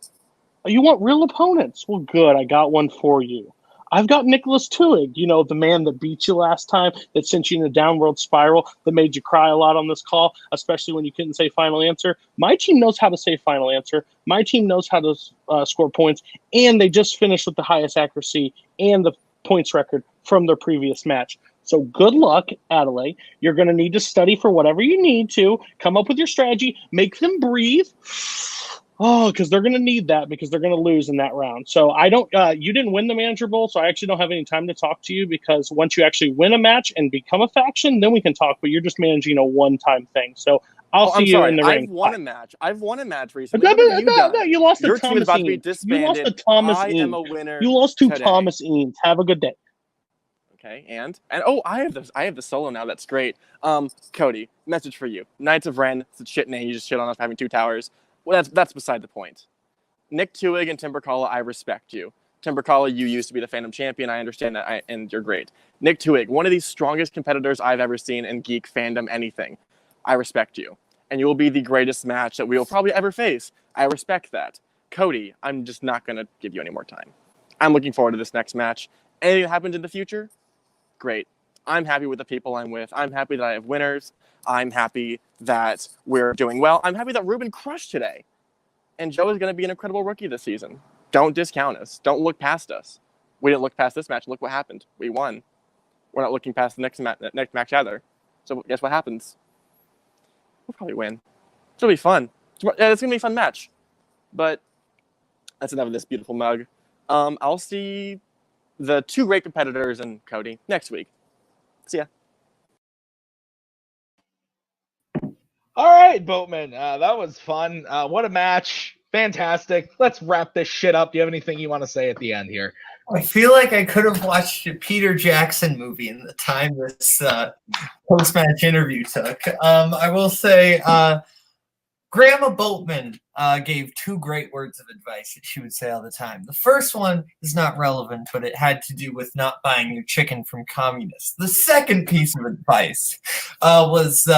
S6: you want real opponents? Well, good. I got one for you. I've got Nicholas Tuig, the man that beat you last time, that sent you in a downward spiral, that made you cry a lot on this call, especially when you couldn't say final answer. My team knows how to say final answer. My team knows how to score points, and they just finished with the highest accuracy and the points record from their previous match. So good luck, Adelaide. You're going to need to study for whatever you need to, come up with your strategy, make them breathe. Oh, because they're going to need that because they're going to lose in that round. So you didn't win the Manager Bowl, so I actually don't have any time to talk to you because once you actually win a match and become a faction, then we can talk, but you're just managing a one-time thing. So I'll see you in the ring.
S4: I've won a match recently.
S6: No, you lost to
S4: Your team is
S6: Thomas
S4: about to be
S6: Eanes.
S4: disbanded.
S6: You lost to Thomas
S4: I
S6: Eanes.
S4: am a winner.
S6: You lost to
S4: today.
S6: Thomas Eanes. Have a good day.
S4: Okay, and I have the solo now. That's great. Cody, message for you. Knights of Ren. It's a shit name. You just shit on us for having 2 towers. Well, that's beside the point. Nick Tuig and Timbercalla, I respect you. Timbercalla, you used to be the Fandom champion. I understand that, and you're great. Nick Tuig, one of the strongest competitors I've ever seen in geek fandom anything. I respect you, and you will be the greatest match that we will probably ever face. I respect that. Cody, I'm just not gonna give you any more time. I'm looking forward to this next match. Anything that happens in the future, great. I'm happy with the people I'm with. I'm happy that I have winners. I'm happy that we're doing well. I'm happy that Ruben crushed today. And Joe is going to be an incredible rookie this season. Don't discount us. Don't look past us. We didn't look past this match. Look what happened. We won. We're not looking past the next match either. So guess what happens? We'll probably win. It'll be fun. It's going to be a fun match. But that's enough of this beautiful mug. I'll see the 2 great competitors and Cody next week. See ya.
S1: All right, Boatman. That was fun. What a match. Fantastic. Let's wrap this shit up. Do you have anything you want to say at the end here?
S2: I feel like I could have watched a Peter Jackson movie in the time this post-match interview took. I will say Grandma Boatman gave 2 great words of advice that she would say all the time. The first one is not relevant, but it had to do with not buying your chicken from communists. The second piece of advice was...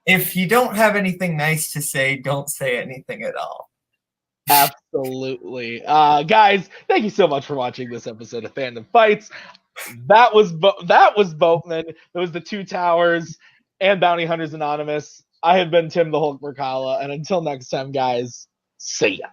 S2: if you don't have anything nice to say, don't say anything at all.
S1: Absolutely. Guys, thank you so much for watching this episode of Fandom Fights. That was Boatman. That was the 2 Towers and Bounty Hunters Anonymous. I have been Tim the Hulk Mercala, and until next time, guys, see ya.